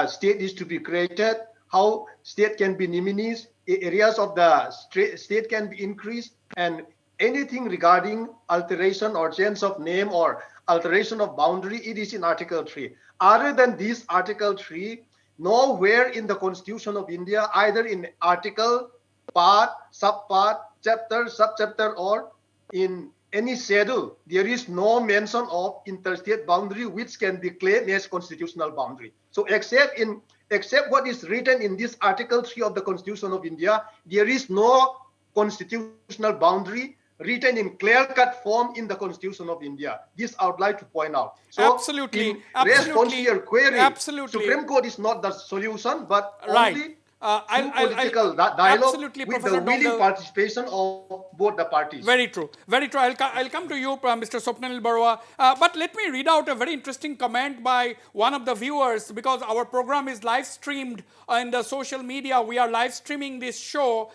state is to be created, how state can be diminished, areas of the state can be increased, and anything regarding alteration or change of name or alteration of boundary, it is in Article 3. Other than this Article 3, nowhere in the Constitution of India, either in Article part, subpart, chapter, subchapter, or in any schedule, there is no mention of interstate boundary which can be claimed as constitutional boundary. So except what is written in this Article 3 of the Constitution of India, there is no constitutional boundary written in clear-cut form in the Constitution of India. This I would like to point out. So Absolutely, in response to your query, absolutely. Supreme Court is not the solution, but Right. only I'll political dialogue absolutely, with Professor the willing Doungel. participation of both the parties. Very true. Very true. I'll come to you, Mr. Swapnanil Baruah. But let me read out a very interesting comment by one of the viewers, because our program is live streamed in the social media. We are live streaming this show.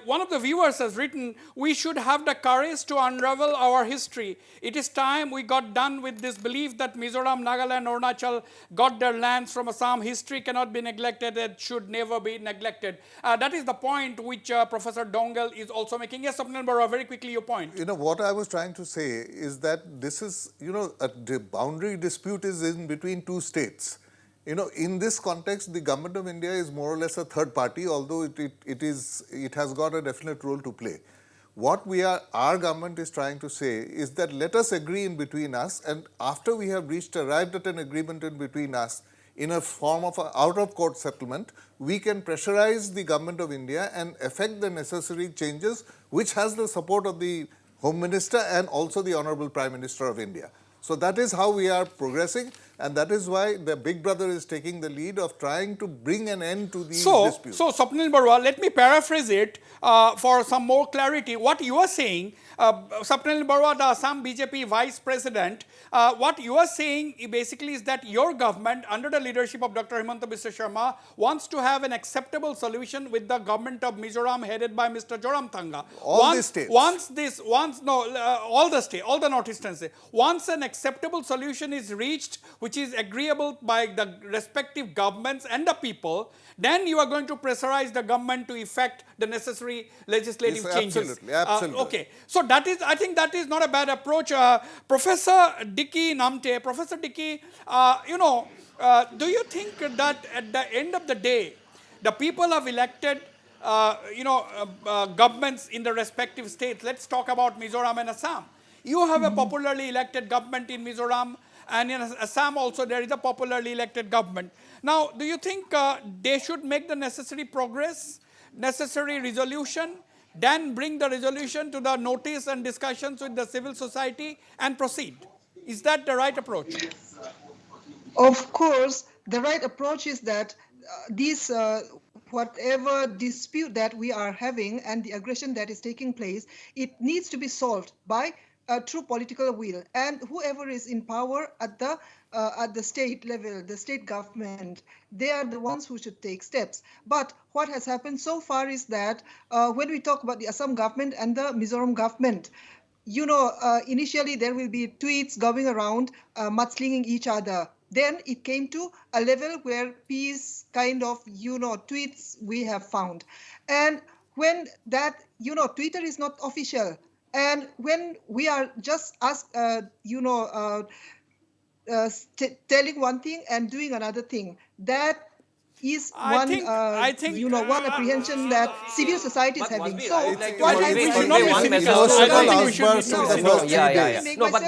One of the viewers has written, "We should have the courage to unravel our history. It is time we got done with this belief that Mizoram, Nagaland, Arunachal got their lands from Assam. History cannot be neglected and should never be neglected." That is the point which Professor Doungel is also making. Yes, Swapnanil Baruah, very quickly your point. You know, what I was trying to say is that this is, a boundary dispute is in between two states. In this context, the government of India is more or less a third party, although it has got a definite role to play. What our government is trying to say is that let us agree in between us, and after we have arrived at an agreement in between us, in a form of an out-of-court settlement, we can pressurize the government of India and effect the necessary changes, which has the support of the Home Minister and also the Honorable Prime Minister of India. So that is how we are progressing, and that is why the big brother is taking the lead of trying to bring an end to these disputes. So, Swapnanil Baruah, let me paraphrase it for some more clarity. What you are saying, Swapnanil Baruah, the Assam BJP Vice President, what you are saying basically is that your government, under the leadership of Dr. Himanta Biswa Sharma, wants to have an acceptable solution with the government of Mizoram headed by Mr. Joramthanga. All the states. All the states, all the northeastern states. Once an acceptable solution is reached, which is agreeable by the respective governments and the people, then you are going to pressurize the government to effect the necessary legislative changes. Absolutely. Okay. So I think that is not a bad approach. Professor Dicky Namte, Professor Dicky, do you think that at the end of the day, the people have elected governments in the respective states? Let's talk about Mizoram and Assam. You have a popularly elected government in Mizoram, and in Assam also there is a popularly elected government. Now, do you think they should make the necessary progress, necessary resolution, then bring the resolution to the notice and discussions with the civil society and proceed? Is that the right approach? Of course, the right approach is that whatever dispute that we are having and the aggression that is taking place, it needs to be solved by true political will, and whoever is in power at the state level, the state government, they are the ones who should take steps. But what has happened so far is that when we talk about the Assam government and the Mizoram government, initially there will be tweets going around mudslinging each other. Then it came to a level where peace kind of, tweets we have found. And when that, Twitter is not official, and when we are just telling one thing and doing another thing, that is one apprehension that civil society is having. Wasbir, So I would like to I think we should not be one message.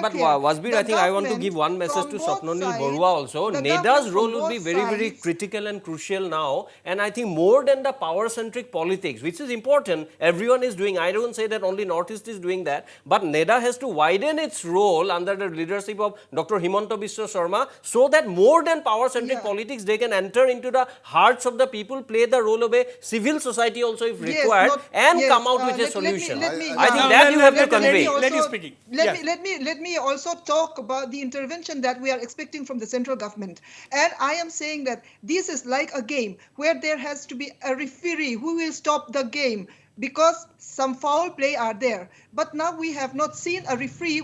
But Wasbir, I think I want to give one message to Swapnanil Baruah also. NEDA's role will be very, very critical and crucial now. And I think more than the power-centric politics, which is important, everyone is doing. I don't say that only Northeast is doing that. But NEDA has to widen its role under the leadership of Dr. Himanta Biswa Sharma, so that more than power-centric politics, they can enter into the hearts of the people, play the role of a civil society also if required, come out with a solution. I think that you have to convey. Let me also talk about the intervention that we are expecting from the central government. And I am saying that this is like a game where there has to be a referee who will stop the game, because some foul play are there. But now we have not seen a referee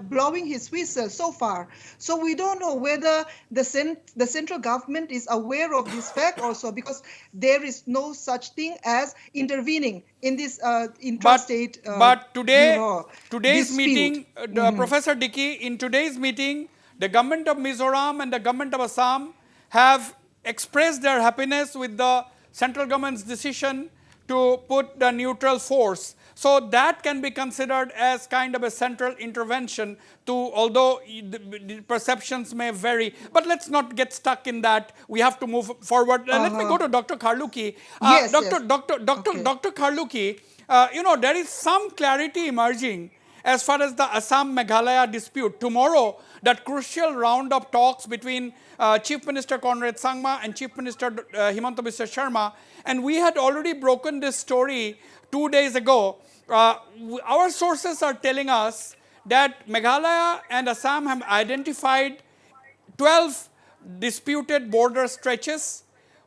blowing his whistle so far. So we don't know whether the central government is aware of this fact also, because there is no such thing as intervening in this intrastate But today's dispute. meeting, Professor Dicky, in today's meeting, the government of Mizoram and the government of Assam have expressed their happiness with the central government's decision to put the neutral force. So that can be considered as kind of a central intervention to, although the perceptions may vary, but let's not get stuck in that. We have to move forward. Let me go to Dr. Kharlukhi. Yes, yes. Okay. Dr. Kharlukhi, there is some clarity emerging as far as the Assam Meghalaya dispute. Tomorrow, that crucial round of talks between Chief Minister Conrad Sangma and Chief Minister Himanta Biswa Sharma, and we had already broken this story 2 days ago. Our sources are telling us that Meghalaya and Assam have identified 12 disputed border stretches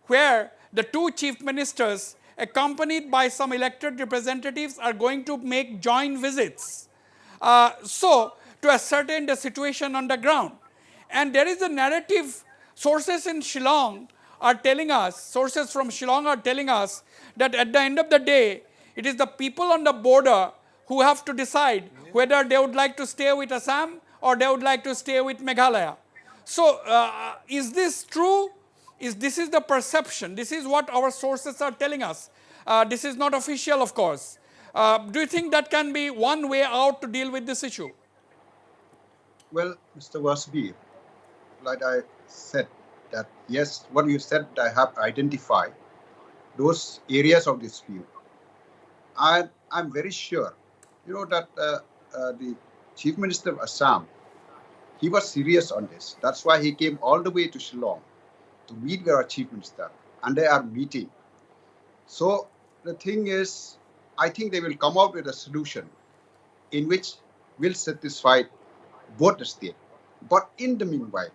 where the two chief ministers, accompanied by some elected representatives, are going to make joint visits. To ascertain the situation on the ground. And there is a narrative, sources in Shillong are telling us, sources from Shillong are telling us that at the end of the day, it is the people on the border who have to decide whether they would like to stay with Assam or they would like to stay with Meghalaya. So, is this true? This is the perception. This is what our sources are telling us. This is not official, of course. Do you think that can be one way out to deal with this issue? Well, Mr. Wasbir, like I said, that yes, what you said, I have identified those areas of dispute. I'm very sure, that the Chief Minister of Assam, he was serious on this. That's why he came all the way to Shillong to meet with our Chief Minister, and they are meeting. So the thing is, I think they will come out with a solution in which will satisfy both the state. But in the meanwhile,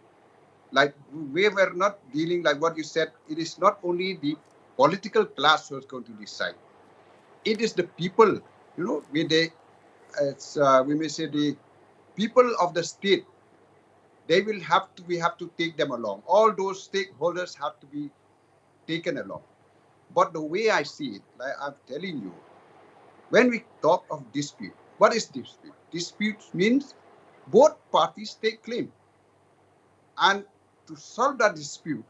like we were not dealing, like what you said, it is not only the political class who is going to decide. It is the people, we may say the people of the state. We have to take them along. All those stakeholders have to be taken along. But the way I see it, like I'm telling you, when we talk of dispute, what is dispute? Dispute means both parties take claim. And to solve that dispute,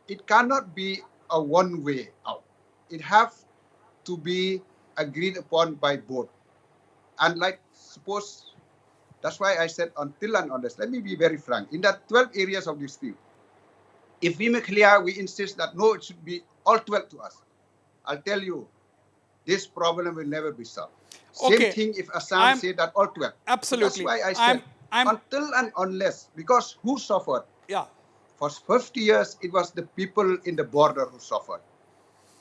it cannot be a one way out. It has to be agreed upon by both. And like suppose, that's why I said until and unless, let me be very frank, in that 12 areas of dispute, if we make clear, we insist that no, it should be all 12 to us. I'll tell you, this problem will never be solved. Okay. Same thing if Assam say that all 12. Absolutely. So that's why I said until and unless, because who suffered? Yeah. For 50 years, it was the people in the border who suffered.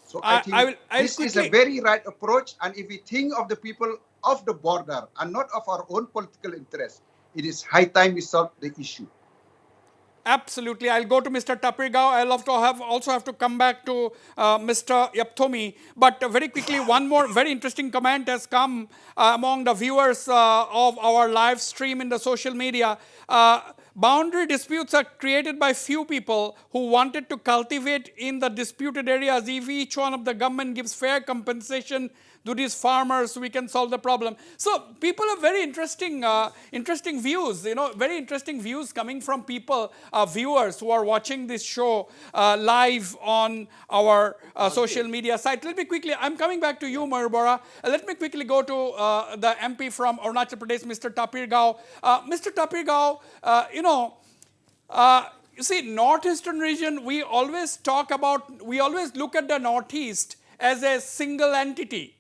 So I think this is a very right approach. And if we think of the people of the border and not of our own political interests, it is high time we solve the issue. Absolutely. I'll go to Mr. Tapir. I'll also have to come back to Mr. Yeputhomi. But very quickly, one more very interesting comment has come among the viewers of our live stream in the social media. Boundary disputes are created by few people who wanted to cultivate in the disputed areas. If each one of the government gives fair compensation to these farmers, we can solve the problem. So people have very interesting views, very interesting views coming from people, viewers who are watching this show live on our social media site. Let me quickly, I'm coming back to you, Mayur Bora. Let me quickly go to the MP from Arunachal Pradesh, Mr. Tapir. Mr. Tapir, you see, northeastern region, we always look at the northeast as a single entity.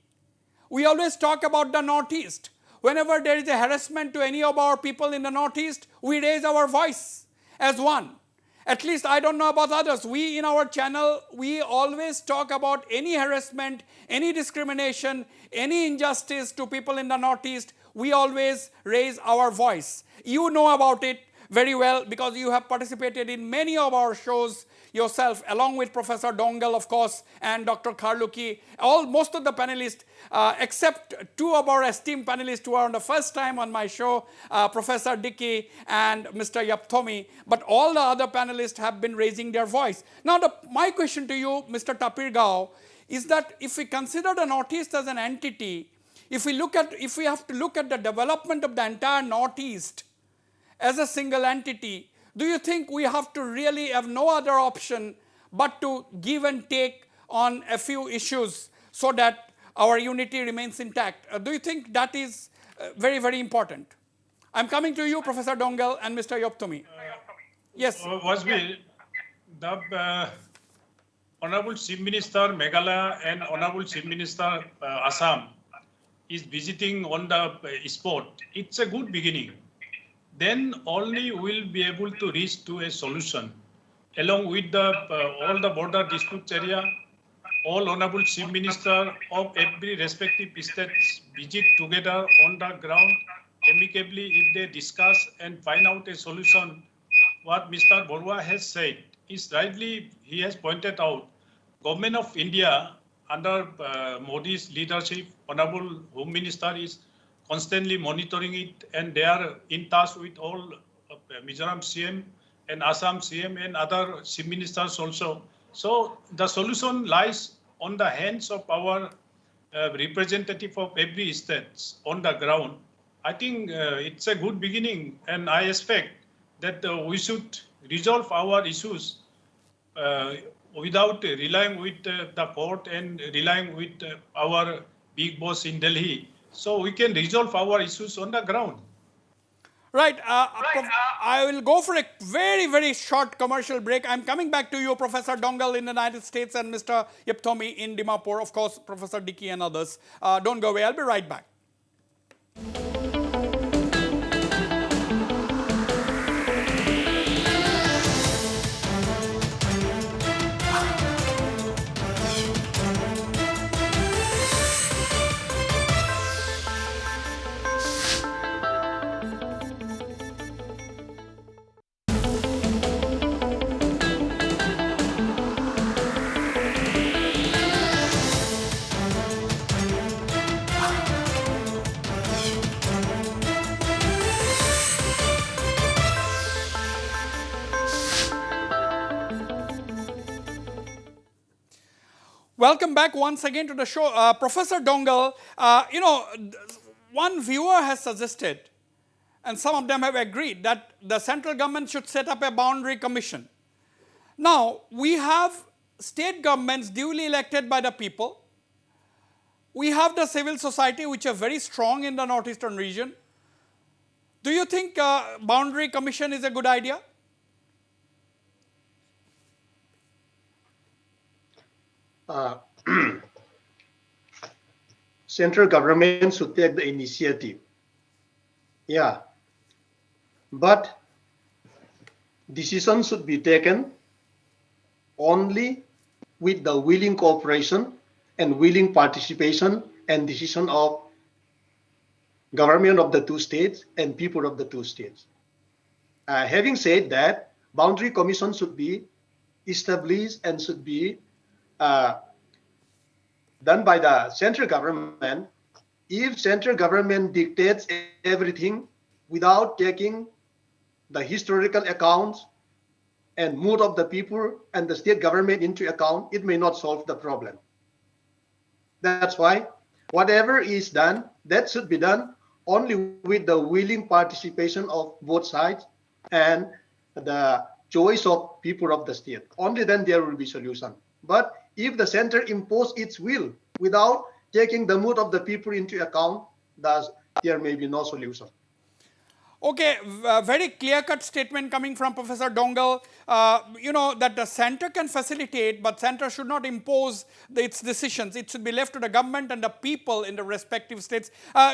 We always talk about the northeast. Whenever there is a harassment to any of our people in the northeast, we raise our voice as one. At least I don't know about others. We in our channel, we always talk about any harassment, any discrimination, any injustice to people in the northeast. We always raise our voice. You know about it very well because you have participated in many of our shows yourself, along with Professor Doungel, of course, and Dr. Kharlukhi. Most of the panelists, except two of our esteemed panelists who are on the first time on my show, Professor Dickey and Mr. Yeputhomi, but all the other panelists have been raising their voice. Now, my question to you, Mr. Tapir, is that if we consider the Northeast as an entity, if we have to look at the development of the entire Northeast as a single entity, do you think we have to really have no other option but to give and take on a few issues so that our unity remains intact. Do you think that is very, very important? I'm coming to you, Professor Doungel and Mr. Yeputhomi. Yes. Wasbir, the Honorable Chief Minister Meghalaya and Honorable Chief Minister Assam is visiting on the spot. It's a good beginning. Then only we'll be able to reach to a solution. Along with the all the border disputes area, all Honorable Chief Minister of every respective states visit together on the ground amicably if they discuss and find out a solution. What Mr. Baruah has said is rightly, he has pointed out, Government of India under Modi's leadership, Honorable Home Minister is constantly monitoring it, and they are in touch with all Mizoram CM and Assam CM and other chief ministers also. So the solution lies on the hands of our representative of every state on the ground. I think it's a good beginning, and I expect that we should resolve our issues without relying with the court and relying with our big boss in Delhi. So we can resolve our issues on the ground. Right. I will go for a very, very short commercial break. I'm coming back to you, Professor Doungel in the United States and Mr. Yeputhomi in Dimapur, of course, Professor Dickey and others. Don't go away. I'll be right back. Welcome back once again to the show. Professor Doungel, one viewer has suggested, and some of them have agreed, that the central government should set up a boundary commission. Now, we have state governments duly elected by the people. We have the civil society, which are very strong in the northeastern region. Do you think boundary commission is a good idea? Central government should take the initiative. Yeah. But decisions should be taken only with the willing cooperation and willing participation and decision of government of the two states and people of the two states. Having said that, boundary commission should be established and should be done by the central government. If central government dictates everything without taking the historical accounts and mood of the people and the state government into account, it may not solve the problem. That's why whatever is done, that should be done only with the willing participation of both sides and the choice of people of the state. Only then there will be solution. But if the center impose its will without taking the mood of the people into account, thus there may be no solution. Okay, very clear-cut statement coming from Professor Doungel. That the center can facilitate, but center should not impose its decisions. It should be left to the government and the people in the respective states.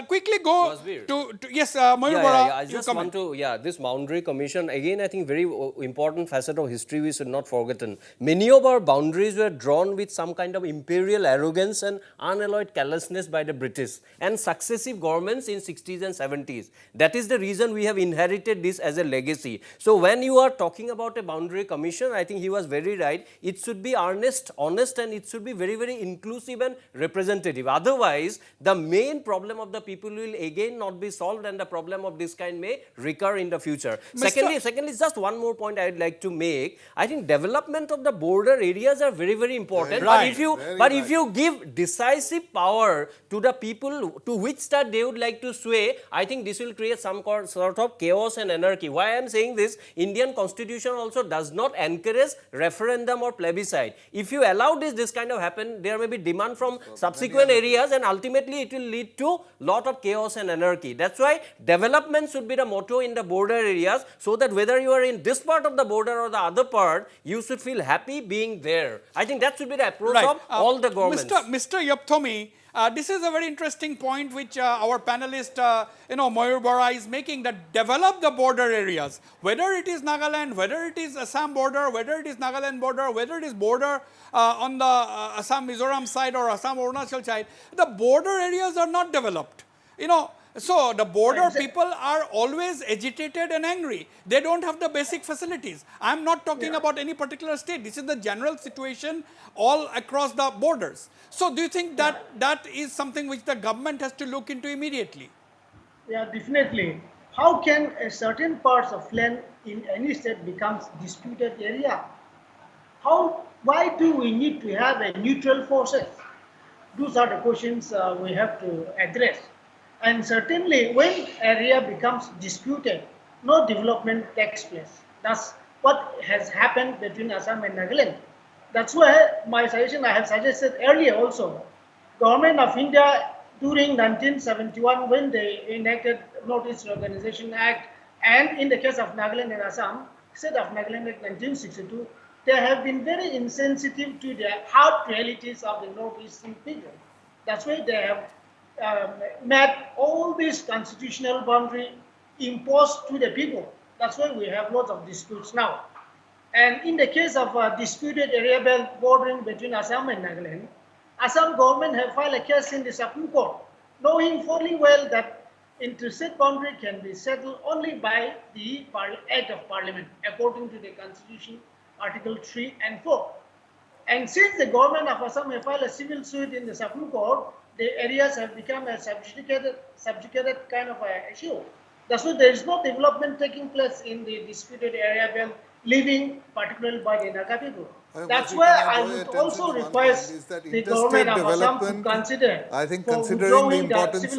Quickly go to yes, Mayur, Bora, I just want to, this boundary commission, again, I think very important facet of history we should not forgotten. Many of our boundaries were drawn with some kind of imperial arrogance and unalloyed callousness by the British and successive governments in 60s and 70s. That is the reason we have inherited this as a legacy. So when you are talking about a boundary commission, I think he was very right. It should be honest, and it should be very, very inclusive and representative. Otherwise, the main problem of the people will again not be solved, and the problem of this kind may recur in the future. Secondly, just one more point I would like to make. I think development of the border areas are very, very important. Right. But if you give decisive power to the people to which side they would like to sway, I think this will create some sort lot of chaos and anarchy. Why I am saying this, Indian constitution also does not encourage referendum or plebiscite. If you allow this kind of happen, there may be demand from subsequent areas, and ultimately it will lead to lot of chaos and anarchy. That's why development should be the motto in the border areas, so that whether you are in this part of the border or the other part, you should feel happy being there. I think that should be the approach of all the governments. Mr. Yeputhomi, this is a very interesting point which our panelist, Mayur Bora is making, that develop the border areas, whether it is Nagaland, whether it is Assam border, whether it is Nagaland border, whether it is border on the Assam Mizoram side or Assam Arunachal side, the border areas are not developed. So the border people are always agitated and angry. They don't have the basic facilities. I'm not talking about any particular state. This is the general situation all across the borders. So do you think that that is something which the government has to look into immediately? Yeah, definitely. How can a certain parts of land in any state becomes disputed area? Why do we need to have a neutral forces? Those are the questions we have to address. And certainly when area becomes disputed, no development takes place. That's what has happened between Assam and Nagaland. That's why my suggestion I have suggested earlier also. Government of India during 1971 when they enacted Northeast Organization Act, and in the case of Nagaland and Assam, State of Nagaland Act 1962, they have been very insensitive to the hard realities of the Northeastern people. That's why they have met all these constitutional boundary imposed to the people. That's why we have lots of disputes now. And in the case of disputed area belt bordering between Assam and Nagaland, Assam government have filed a case in the Supreme Court, knowing fully well that interstate boundary can be settled only by the Act of Parliament, according to the Constitution, Article 3 and 4. And since the government of Assam have filed a civil suit in the Supreme Court, the areas have become a subjugated kind of a issue. That's why there is no development taking place in the disputed area belt, living particularly by the Naga people. That's why I would also request the government of Assam to consider considering the importance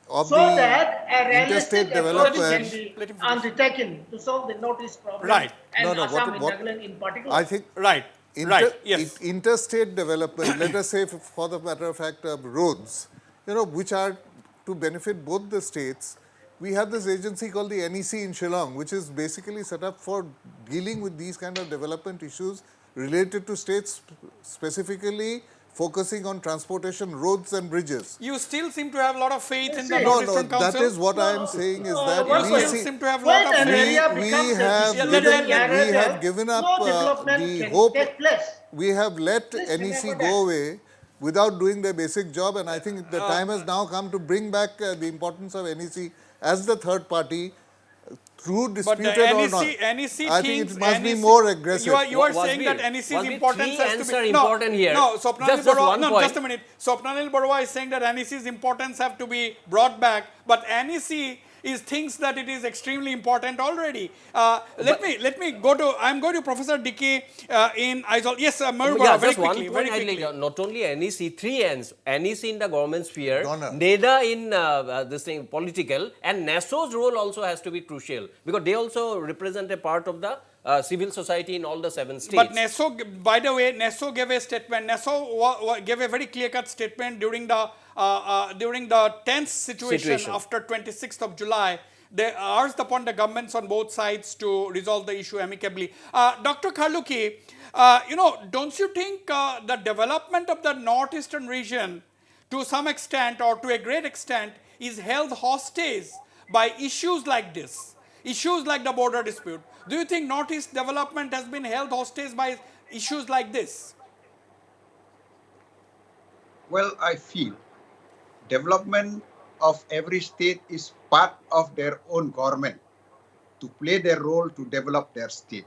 of so that a interstate realistic approach development can be undertaken to solve the Northeast problem and Assam and Nagaland in particular. I think interstate development, let us say for the matter of fact roads, which are to benefit both the states. We have this agency called the NEC in Shillong, which is basically set up for dealing with these kind of development issues related to states, specifically focusing on transportation, roads and bridges. You still seem to have a lot of faith in the No, Northeastern Council. that is what I am saying is that you seem to have a lot of faith. we have given up the hope. We have let NEC go away without doing their basic job, and I think the time has now come to bring back the importance of NEC as the third party, through disputed or not. I think it must be more aggressive. You are saying that NEC's importance has to be... important here. No, Swapnanil Baruah, just a minute. Swapnanil Baruah is saying that NEC's importance have to be brought back, but NEC thinks that it is extremely important already. Let me go to... I'm going to Professor Dickey in Aizawl. Yes, Mayur Bora, very quickly. Not only NEC, three N's. NEC in the government sphere, NEDA in this thing, political, and NASO's role also has to be crucial, because they also represent a part of the civil society in all the 7 states. But NASO, by the way, NASO gave a statement. NASO gave a very clear-cut statement during the tense situation after 26th of July. They urged upon the governments on both sides to resolve the issue amicably. Dr. Kharlukhi, don't you think the development of the northeastern region to some extent or to a great extent is held hostage by issues like this, issues like the border dispute? Do you think Northeast development has been held hostage by issues like this? Well, I feel development of every state is part of their own government to play their role to develop their state.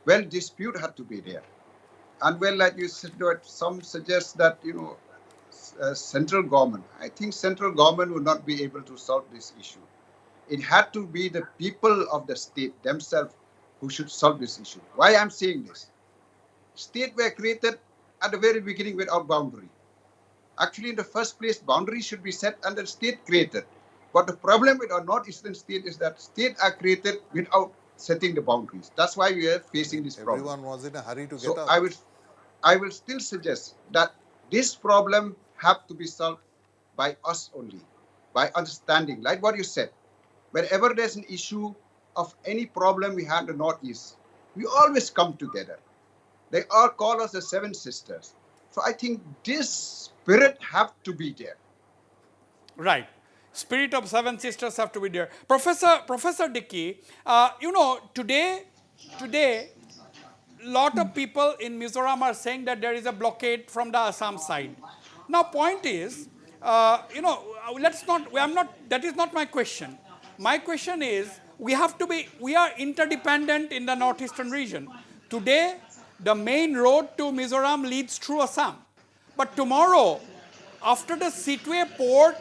Well, dispute had to be there. And well, like you said, some suggest that, central government, I think central government would not be able to solve this issue. It had to be the people of the state themselves who should solve this issue. Why I'm saying this? States were created at the very beginning without boundary. Actually, in the first place, boundaries should be set under state created. But the problem with our northeastern state is that states are created without setting the boundaries. That's why we are facing this problem. Everyone was in a hurry to So get out. I will still suggest that this problem have to be solved by us only, by understanding, like what you said. Whenever there's an issue of any problem we have in the Northeast, we always come together. They all call us the Seven Sisters. So I think this spirit have to be there. Right. Spirit of Seven Sisters have to be there. Professor Dickey, today, lot of people in Mizoram are saying that there is a blockade from the Assam side. Now, point is, that is not my question. My question is, we are interdependent in the northeastern region. Today, the main road to Mizoram leads through Assam. But tomorrow, after the Sitwe port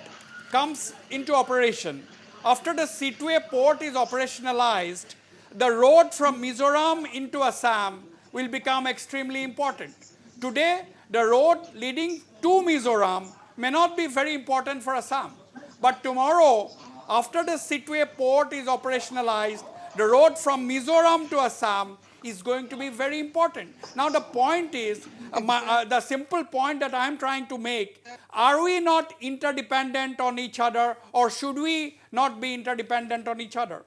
comes into operation, after the Sitwe port is operationalized, the road from Mizoram into Assam will become extremely important. Today, the road leading to Mizoram may not be very important for Assam. But tomorrow, after the Sitwe port is operationalized, the road from Mizoram to Assam is going to be very important. Now the point is, the simple point that I am trying to make, are we not interdependent on each other, or should we not be interdependent on each other?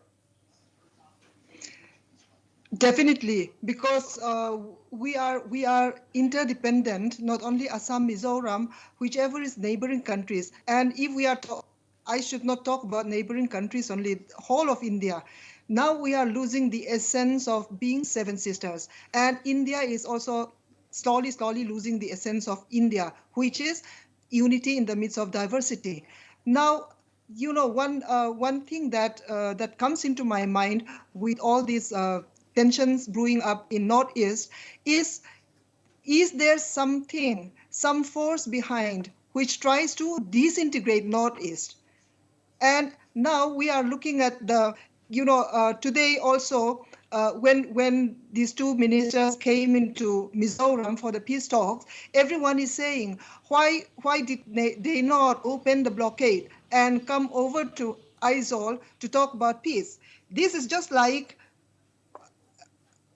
Definitely, because we are interdependent, not only Assam, Mizoram, whichever is neighboring countries. And if we are, I should not talk about neighboring countries only, whole of India. Now we are losing the essence of being Seven Sisters. And India is also slowly losing the essence of India, which is unity in the midst of diversity. Now, one thing that comes into my mind with all these tensions brewing up in Northeast is there some force behind which tries to disintegrate Northeast? And now we are looking at the, today also, when these two ministers came into Mizoram for the peace talks, everyone is saying, why did they not open the blockade and come over to Aizawl to talk about peace? This is just like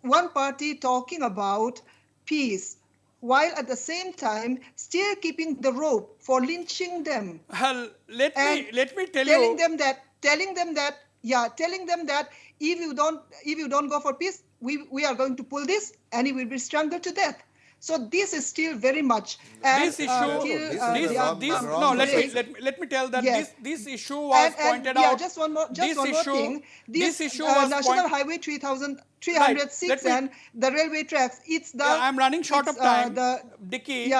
one party talking about peace, while at the same time still keeping the rope for lynching them. Well, let me tell you. Telling them that if you don't go for peace, we are going to pull this and he will be strangled to death. So this is still very much. This issue. Let me tell that this issue was pointed out. Just one more thing. This issue was National Highway 306 and the railway tracks. It's the. I'm running short of time. Dickey.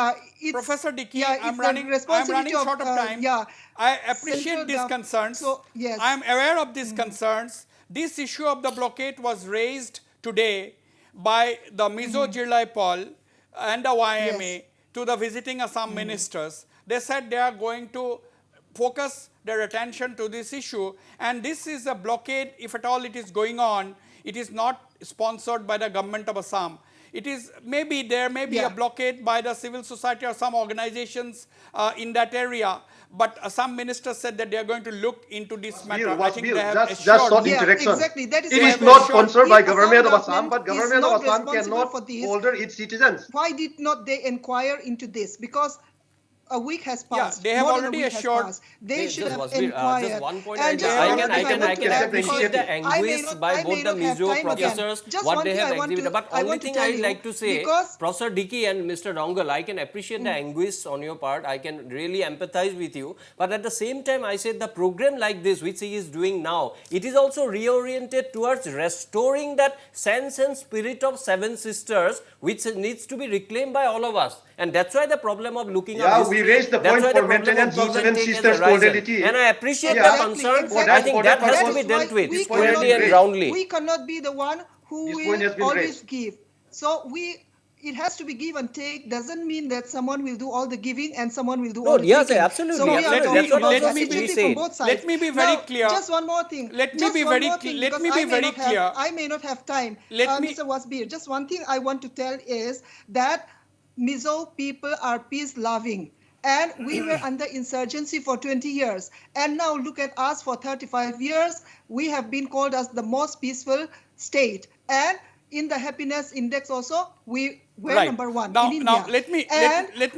Professor Dickey. I'm running short of time. I appreciate these concerns. So, yes. I'm aware of these concerns. This issue of the blockade was raised today by the Mizo Jirlai Paul and the YMA to the visiting Assam ministers. They said they are going to focus their attention to this issue, and this is a blockade, if at all it is going on. It is not sponsored by the government of Assam. It is there may be a blockade by the civil society or some organizations in that area. But Assam minister said that they are going to look into this matter. I think they have just short interaction. Exactly. That is it is not sponsored by government of Assam, but government of Assam cannot order its citizens. Why did not they inquire into this? Because a week has passed. Yeah, they have already assured. They should have inquired. Just one point I can appreciate the anguish by both the Mizo professors, what they have exhibited. But only thing I would like to say, Professor Dickey and Mr. Doungel, I can appreciate the anguish on your part. I can really empathize with you. But at the same time, I said the program like this, which he is doing now, it is also reoriented towards restoring that sense and spirit of Seven Sisters, which needs to be reclaimed by all of us. And that's why the problem of looking at we raised the point for maintenance of Seven Sisters cordiality. And I appreciate the concern. I think that has to be dealt with squarely and roundly. We cannot be the one who will always give. So it has to be give and take. Doesn't mean that someone will do all the giving and someone will do all the taking. Absolutely. So we are talking about from both sides. Let me be very clear. Just one more thing. Let me be very clear. I may not have time. Mr. Wasbir, just one thing I want to tell is that Mizo people are peace-loving, And we were under insurgency for 20 years. And now look at us for 35 years. We have been called as the most peaceful state. And in the happiness index also, we were number one in India. Now, let me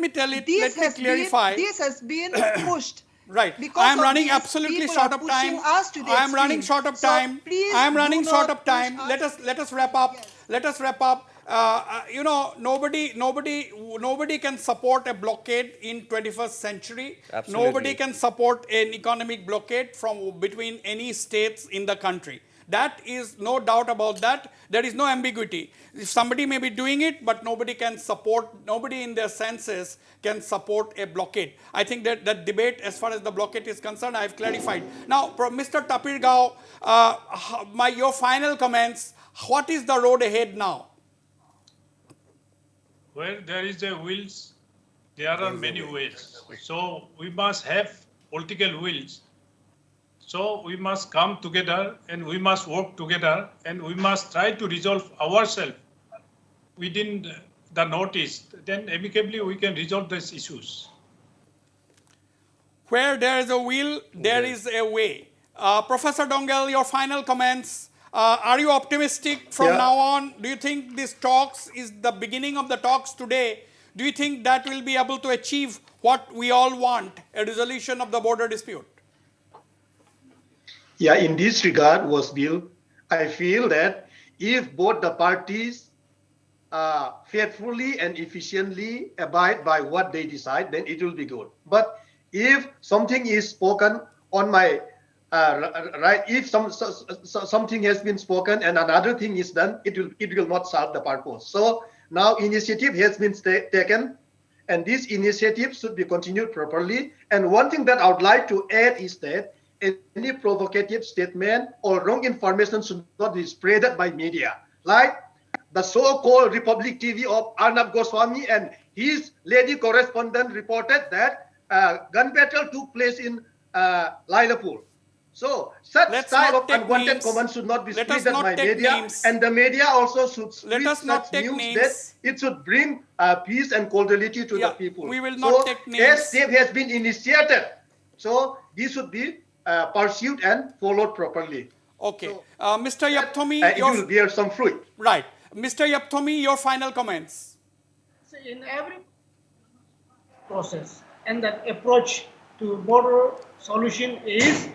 clarify. This has been pushed. Right. Because I am of running these, absolutely people short are of pushing time. us to the I am running extreme. short of So time. please I am do running short not of time. push Let us wrap up. Yes. Let us wrap up. You know, nobody can support a blockade in 21st century. Absolutely. Nobody can support an economic blockade from between any states in the country. That is no doubt about that. There is no ambiguity. Somebody may be doing it, but nobody can support, nobody in their senses can support a blockade. I think that that debate as far as the blockade is concerned, I have clarified. Now, Mr. Tapir Gao, your final comments, what is the road ahead now? Where there is a wills, there are many ways. So we must have political wills. So we must come together and we must work together and we must try to resolve ourselves within the Northeast. Then amicably we can resolve these issues. Where there is a will, there is a way. Professor Doungel, your final comments. Are you optimistic from now on? Do you think this talks is the beginning of the talks today? Do you think that will be able to achieve what we all want, a resolution of the border dispute? Yeah, in this regard, Wasbir, I feel that if both the parties faithfully and efficiently abide by what they decide, then it will be good. But if something is spoken on my right, if something has been spoken and another thing is done, it will not serve the purpose. So now initiative has been taken, and this initiative should be continued properly. And one thing that I would like to add is that any provocative statement or wrong information should not be spreaded by media. Like the so-called Republic TV of Arnab Goswami and his lady correspondent reported that gun battle took place in Lailapur. So such type of unwanted comments should not be spread by media, and the media also should spread such news that it should bring peace and cordiality to the people. We will not take names. As step has been initiated, so this should be pursued and followed properly. Okay. So, Mr. Yeputhomi, it will bear some fruit. Right. Mr. Yeputhomi, your final comments. So in every process, and that approach to border solution is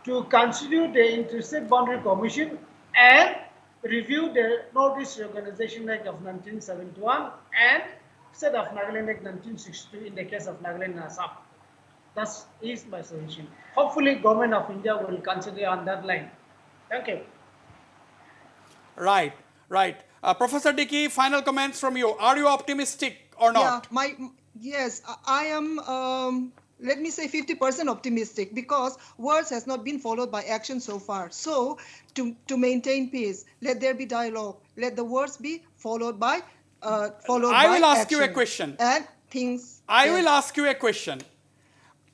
to constitute the Interstate Boundary Commission and review the Northeast Organization Act of 1971 and State of Nagaland Act 1962 in the case of Nagaland and Assam. That is my suggestion. Hopefully, Government of India will consider on that line. Thank you. Right, right. Professor Dickey, final comments from you. Are you optimistic or not? Yeah, yes, I am. Let me say 50% optimistic because words has not been followed by action so far. So to maintain peace, let there be dialogue. Let the words be followed by I will ask you a question. And things. I will ask you a question.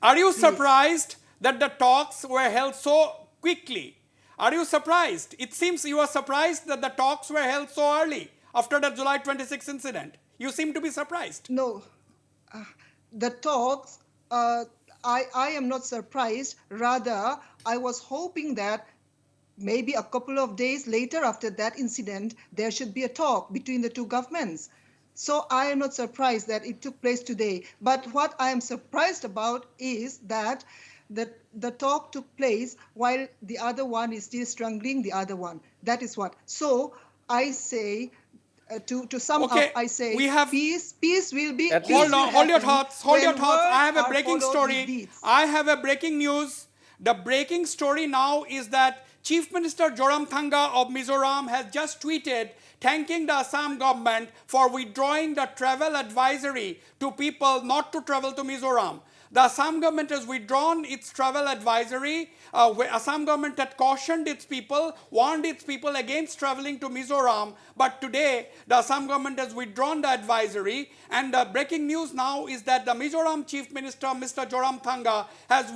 Are you surprised that the talks were held so quickly? Are you surprised? It seems you are surprised that the talks were held so early after the July 26 incident. You seem to be surprised. No, the talks, I am not surprised. Rather, I was hoping that maybe a couple of days later after that incident, there should be a talk between the two governments. So I am not surprised that it took place today. But what I am surprised about is that the talk took place while the other one is still strangling the other one. That is what. So I say, to sum up, I say peace will be. Hold your thoughts. I have a breaking story. I have a breaking news. The breaking story now is that Chief Minister Zoramthanga of Mizoram has just tweeted thanking the Assam government for withdrawing the travel advisory to people not to travel to Mizoram. The Assam government has withdrawn its travel advisory. Assam government had cautioned its people, warned its people against traveling to Mizoram. But today, the Assam government has withdrawn the advisory. And the breaking news now is that the Mizoram Chief Minister, Mr. Zoramthanga, has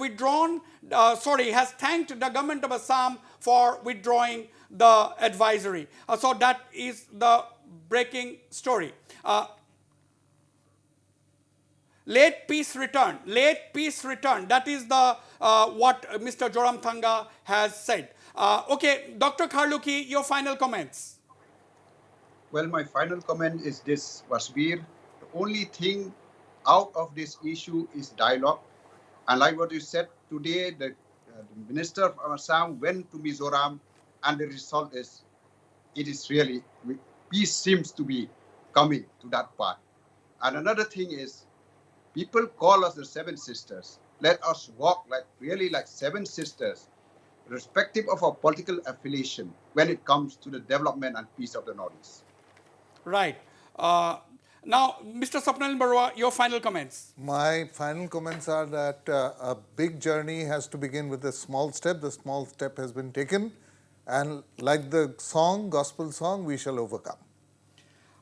has thanked the government of Assam for withdrawing the advisory. So that is the breaking story. Let peace return. Let peace return. That is the what Mr. Joramthanga has said. Okay, Dr. Kharlukhi, your final comments. Well, my final comment is this, Wasbir. The only thing out of this issue is dialogue. And like what you said today, the Minister of Assam went to Mizoram, and the result is, it is really, peace seems to be coming to that part. And another thing is, people call us the Seven Sisters. Let us walk really like seven sisters, irrespective of our political affiliation, when it comes to the development and peace of the Northeast. Right. Now, Mr. Swapnanil Baruah, your final comments. My final comments are that a big journey has to begin with a small step. The small step has been taken. And like the song, gospel song, we shall overcome.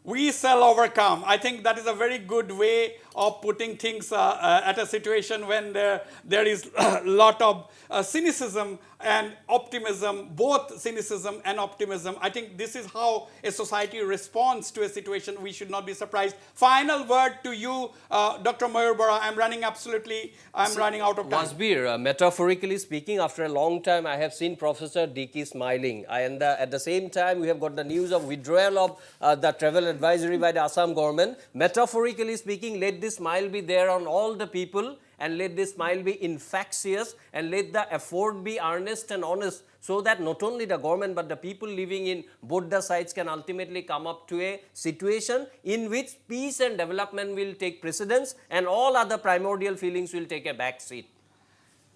We shall overcome. I think that is a very good way of putting things at a situation when there is a lot of cynicism and optimism, both cynicism and optimism. I think this is how a society responds to a situation. We should not be surprised. Final word to you, Dr. Mayur Bora. I'm running out of time. Wasbir, metaphorically speaking, after a long time, I have seen Professor Dickey smiling. And at the same time, we have got the news of withdrawal of the travel advisory by the Assam government. Metaphorically speaking, let this smile be there on all the people, and let this smile be infectious, and let the effort be earnest and honest, so that not only the government but the people living in both the sides can ultimately come up to a situation in which peace and development will take precedence and all other primordial feelings will take a back seat.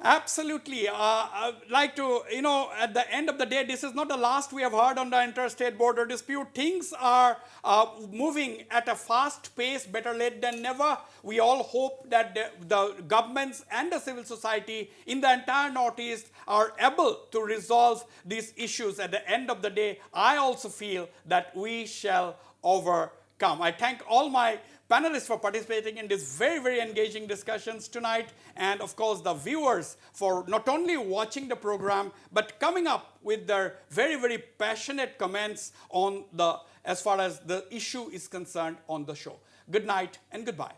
Absolutely. I'd like to, at the end of the day, this is not the last we have heard on the interstate border dispute. Things are moving at a fast pace, better late than never. We all hope that the governments and the civil society in the entire Northeast are able to resolve these issues. At the end of the day, I also feel that we shall overcome. I thank all my panelists for participating in these very, very engaging discussions tonight, and of course the viewers for not only watching the program but coming up with their very, very passionate comments on as far as the issue is concerned on the show. Good night and goodbye.